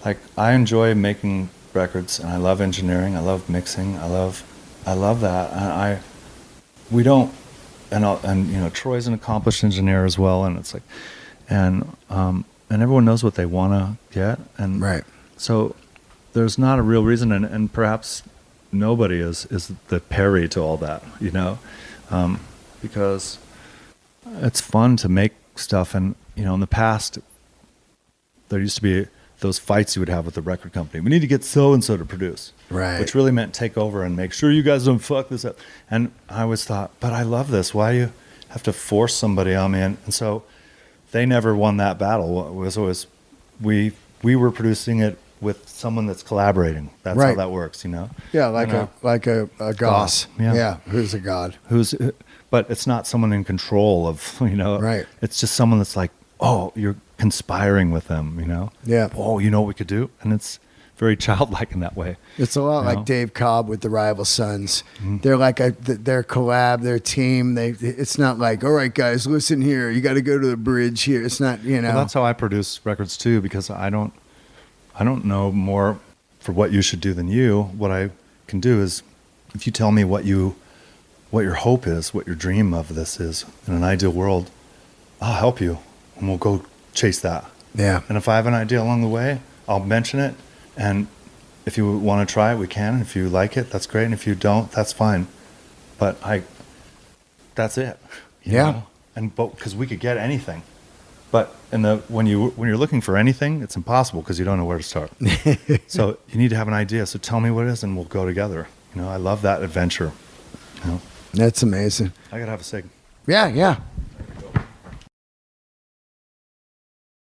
like, I enjoy making records, and I love engineering, I love mixing, I love that, and Troy's an accomplished engineer as well, and it's like, and everyone knows what they want to get, and right. So there's not a real reason, and perhaps nobody is the parry to all that, because it's fun to make stuff. And in the past there used to be those fights you would have with the record company. We need to get so and so to produce, right? Which really meant take over and make sure you guys don't fuck this up. And I always thought, but I love this, why do you have to force somebody on me? And so they never won that battle. It was always we were producing it with someone that's collaborating. That's right. How that works, Yeah, like a goss. Yeah, who's a god? But it's not someone in control of, Right. It's just someone that's like, oh, you're conspiring with them, Yeah. Oh, you know what we could do? And it's very childlike in that way. It's a lot like Dave Cobb with the Rival Sons. Mm-hmm. They're like their collab, their team. It's not like, all right, guys, listen here. You got to go to the bridge here. It's not, Well, that's how I produce records too, because I don't know more for what you should do than you. What I can do is, if you tell me what your hope is, what your dream of this is, in an ideal world, I'll help you, and we'll go chase that. Yeah. And if I have an idea along the way, I'll mention it, and if you want to try it, we can. And if you like it, that's great. And if you don't, that's fine. But that's it. Yeah. And because we could get anything. But when you're looking for anything, it's impossible because you don't know where to start. So you need to have an idea. So tell me what it is, and we'll go together. I love that adventure. That's amazing. I gotta have a cig. Yeah.